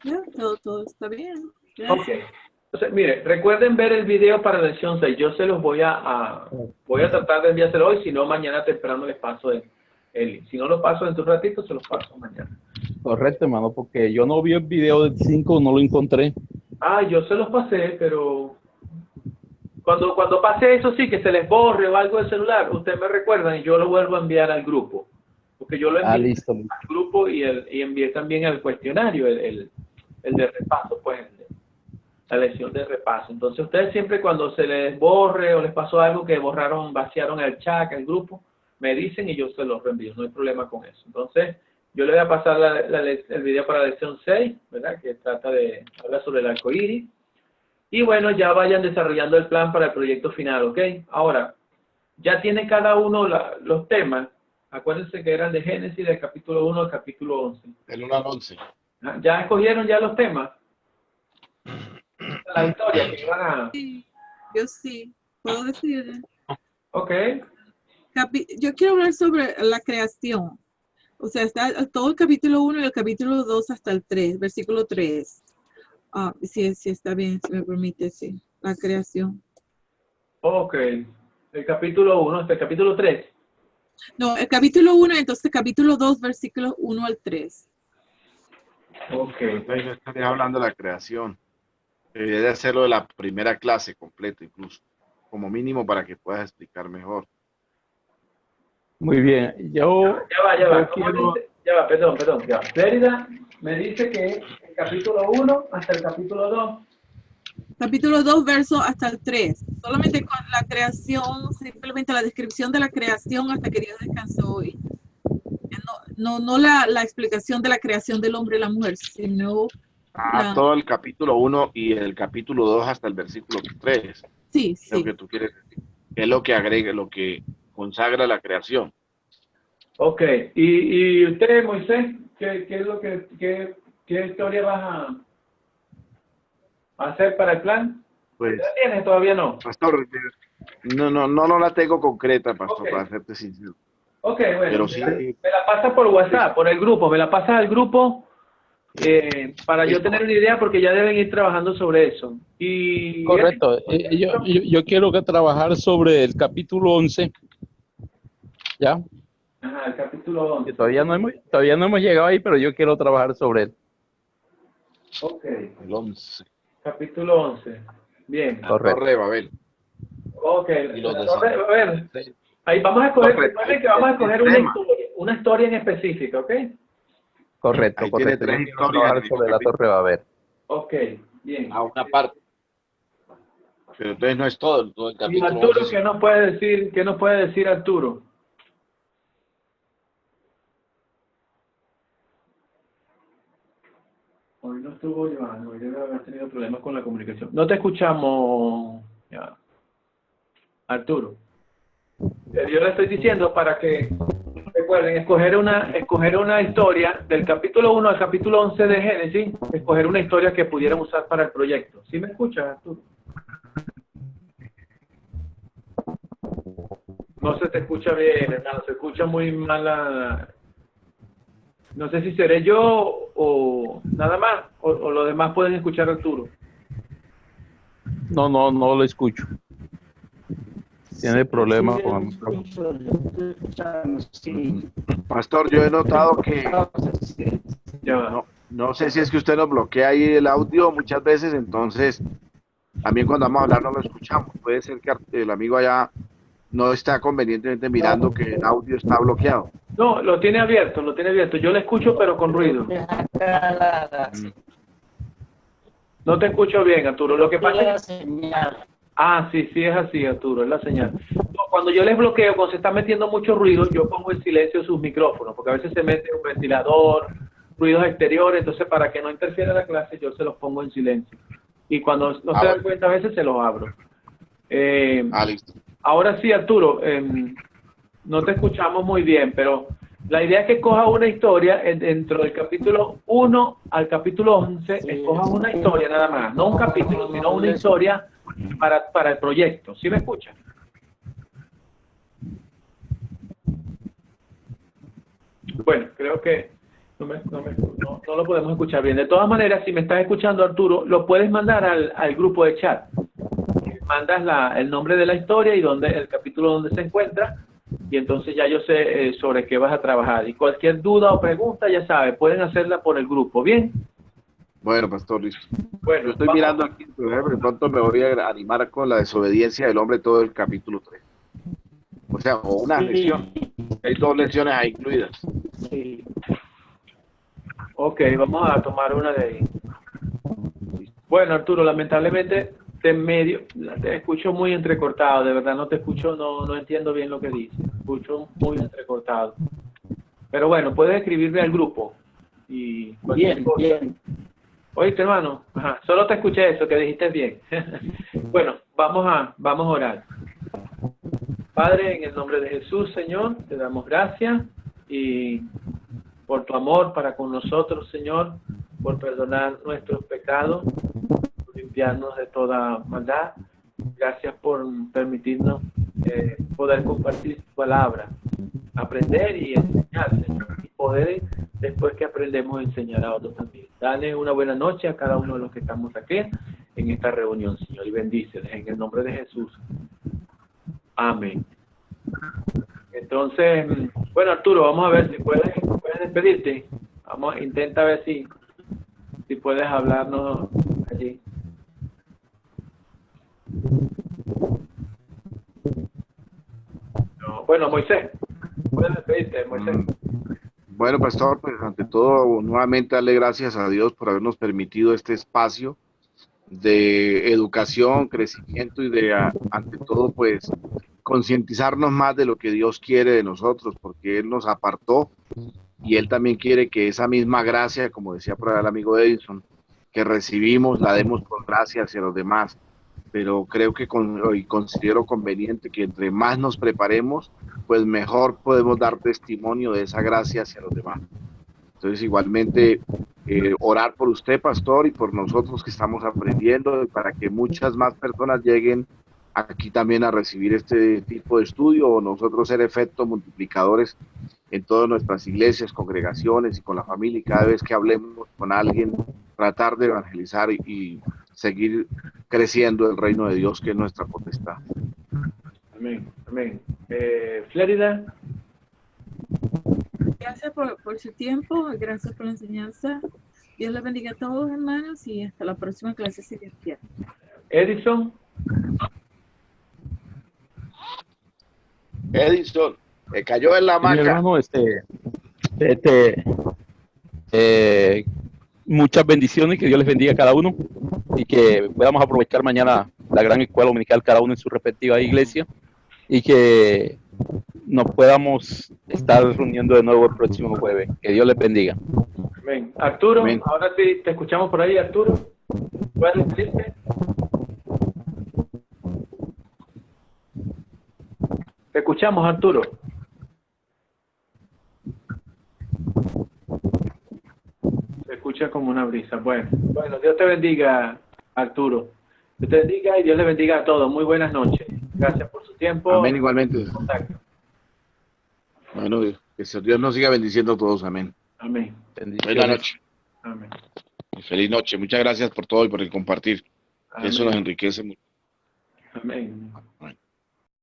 Ya, todo está bien. Gracias. Ok. Entonces, mire, recuerden ver el video para la lección 6. Yo se los voy a tratar de enviárselo hoy, si no, mañana temprano les paso el link. Si no lo paso dentro de un ratito, se los paso mañana. Correcto, hermano, porque yo no vi el video del 5, no lo encontré. Ah, yo se los pasé, pero cuando pase eso sí, que se les borre o algo del celular, ustedes me recuerdan y yo lo vuelvo a enviar al grupo. Porque yo lo envié al grupo y envié también el cuestionario, el de repaso, pues, la lección de repaso. Entonces, ustedes siempre cuando se les borre o les pasó algo que vaciaron el chat, el grupo, me dicen y yo se los reenvío, no hay problema con eso. Entonces, yo le voy a pasar el video para la lección 6, ¿verdad? Que trata de hablar sobre el arco iris. Y bueno, ya vayan desarrollando el plan para el proyecto final, ¿ok? Ahora, ya tiene cada uno los temas. Acuérdense que eran de Génesis, del capítulo 1 al capítulo 11. Del 1 al 11. ¿Ya escogieron ya los temas? La historia que iban a... Sí, yo sí, puedo decir. Ok. Yo quiero hablar sobre la creación. O sea, está todo el capítulo 1 y el capítulo 2 hasta el 3, versículo 3. Sí, está bien, si me permite, sí. La creación. Ok. El capítulo 1 hasta el capítulo 3. No, el capítulo 1, entonces el capítulo 2, versículos 1 al 3. Ok. Entonces yo estaría hablando de la creación. Debería de hacerlo de la primera clase completa incluso, como mínimo para que puedas explicar mejor. Muy bien. Ya va. Perdón. Lérida me dice que el capítulo 1 hasta el capítulo 2. Capítulo 2, verso hasta el 3. Solamente con la creación, simplemente la descripción de la creación hasta que Dios descansó. Y no la explicación de la creación del hombre y la mujer, sino Todo el capítulo 1 y el capítulo 2 hasta el versículo 3. Sí, Lo sí. que tú quieres decir. Es lo que agrega, lo que consagra la creación. Ok. ¿Y usted, Moisés, qué es lo qué historia vas a hacer para el plan? Pues, ¿La tienes? Todavía no. pastor, no la tengo concreta, pastor, Ok. para serte sincero. Ok, bueno. Pero sí. Me la pasa por WhatsApp, por el grupo. Me la pasa al grupo para yo tener una idea porque ya deben ir trabajando sobre eso. Y Correcto. Yo quiero que trabajar sobre el capítulo 11, ¿ya? Ajá, el capítulo 11. Que todavía no hemos llegado ahí, pero yo quiero trabajar sobre él. Ok, El 11. capítulo 11. Bien. La Correcto. Torre de Babel. Ok, Y los la torre- a ver, Sí. ahí vamos a escoger, Correcto. recuerden que vamos a escoger Tema. una historia en específica, ¿ok? Correcto, Ahí tiene correcto. 3 Yo quiero historias trabajar en el sobre la capítulo. Torre Babel. Ok, bien. A una parte. Pero entonces no es todo el Y capítulo Arturo, 11. ¿qué nos puede decir Arturo? Hoy no estuvo Joan, hoy debe haber tenido problemas con la comunicación. No te escuchamos, ya. Arturo. Yo le estoy diciendo para que recuerden escoger una historia del capítulo 1 al capítulo 11 de Génesis, escoger una historia que pudieran usar para el proyecto. ¿Sí me escuchas, Arturo? No se te escucha bien, hermano, se escucha muy mala. No sé si seré yo o nada más, o los demás pueden escuchar a Arturo. No lo escucho. Tiene problemas con el micrófono. Sí. Pastor, yo he notado que Ya va. no sé si es que usted nos bloquea ahí el audio muchas veces, entonces también cuando vamos a hablar no lo escuchamos. Puede ser que el amigo allá no está convenientemente mirando que el audio está bloqueado. No, lo tiene abierto, lo tiene abierto. Yo le escucho, pero con ruido. No te escucho bien, Arturo. Lo que pasa es... sí, es así, Arturo, es la señal. No, cuando yo les bloqueo, cuando se está metiendo mucho ruido, yo pongo en silencio sus micrófonos, porque a veces se mete un ventilador, ruidos exteriores, entonces para que no interfiera la clase, yo se los pongo en silencio. Y cuando no se dan cuenta, a veces se los abro. Listo. Ahora sí, Arturo, no te escuchamos muy bien, pero la idea es que coja una historia dentro del capítulo 1 al capítulo 11, escoja una historia nada más, no un capítulo, sino una historia para el proyecto. ¿Sí me escucha? Bueno, creo que no lo podemos escuchar bien. De todas maneras, si me estás escuchando, Arturo, lo puedes mandar al grupo de chat. Mandas el nombre de la historia y el capítulo donde se encuentra, y entonces ya yo sé sobre qué vas a trabajar. Y cualquier duda o pregunta, ya sabes, pueden hacerla por el grupo. ¿Bien? Bueno, pastor, listo. Bueno, Yo estoy mirando aquí, pero de pronto me voy a animar con la desobediencia del hombre todo el capítulo 3. O sea, o una lección. Hay 2 lecciones ahí incluidas. Sí. Ok, vamos a tomar una de ahí. Bueno, Arturo, lamentablemente te escucho muy entrecortado, de verdad no te escucho, no entiendo bien lo que dices, escucho muy entrecortado. Pero bueno, puedes escribirme al grupo. Y Bien. Oíste, hermano, ajá, solo te escuché eso, que dijiste bien. Bueno, vamos a orar. Padre, en el nombre de Jesús, Señor, te damos gracias y por tu amor para con nosotros, Señor, por perdonar nuestros pecados, por limpiarnos de toda maldad. Gracias por permitirnos poder compartir tu palabra, aprender y enseñar, Señor, y poder, después que aprendemos, enseñar a otros también. Dale una buena noche a cada uno de los que estamos aquí en esta reunión, Señor, y bendíceles en el nombre de Jesús. Amén. Entonces, bueno, Arturo, vamos a ver si puedes despedirte. Intenta ver si puedes hablarnos allí. No, bueno, Moisés, puedes despedirte, Moisés. Bueno, pastor, pues ante todo, nuevamente darle gracias a Dios por habernos permitido este espacio de educación, crecimiento y de, ante todo, pues, concientizarnos más de lo que Dios quiere de nosotros, porque Él nos apartó y Él también quiere que esa misma gracia, como decía por ahí el amigo Edison, que recibimos, la demos con gracia hacia los demás. Pero creo que y considero conveniente que entre más nos preparemos, pues mejor podemos dar testimonio de esa gracia hacia los demás. Entonces, igualmente, orar por usted, pastor, y por nosotros que estamos aprendiendo, para que muchas más personas lleguen aquí también a recibir este tipo de estudio, o nosotros ser efectos multiplicadores en todas nuestras iglesias, congregaciones y con la familia, y cada vez que hablemos con alguien, tratar de evangelizar y seguir creciendo el reino de Dios, que es nuestra potestad. Amén, amén. Flérida. Gracias por su tiempo, gracias por la enseñanza. Dios les bendiga a todos, hermanos, y hasta la próxima clase, si Dios quiere. Edison. Edison, cayó en la Mi hamaca. hermano, muchas bendiciones, que Dios les bendiga a cada uno y que podamos aprovechar mañana la gran escuela dominical, cada uno en su respectiva iglesia, y que nos podamos estar reuniendo de nuevo el próximo jueves. Que Dios les bendiga. Amén. Arturo, Amén. ahora sí te escuchamos por ahí, Arturo. ¿Puedes decirte? Te escuchamos, Arturo. Se escucha como una brisa. Bueno, Dios te bendiga, Arturo. Dios te bendiga y Dios le bendiga a todos. Muy buenas noches. Gracias por su tiempo. Amén, igualmente. Contacto. Bueno, que Dios nos siga bendiciendo a todos. Amén. Amén. Buenas noches. Amén. Y feliz noche. Muchas gracias por todo y por el compartir. Amén. Eso nos enriquece mucho. Amén.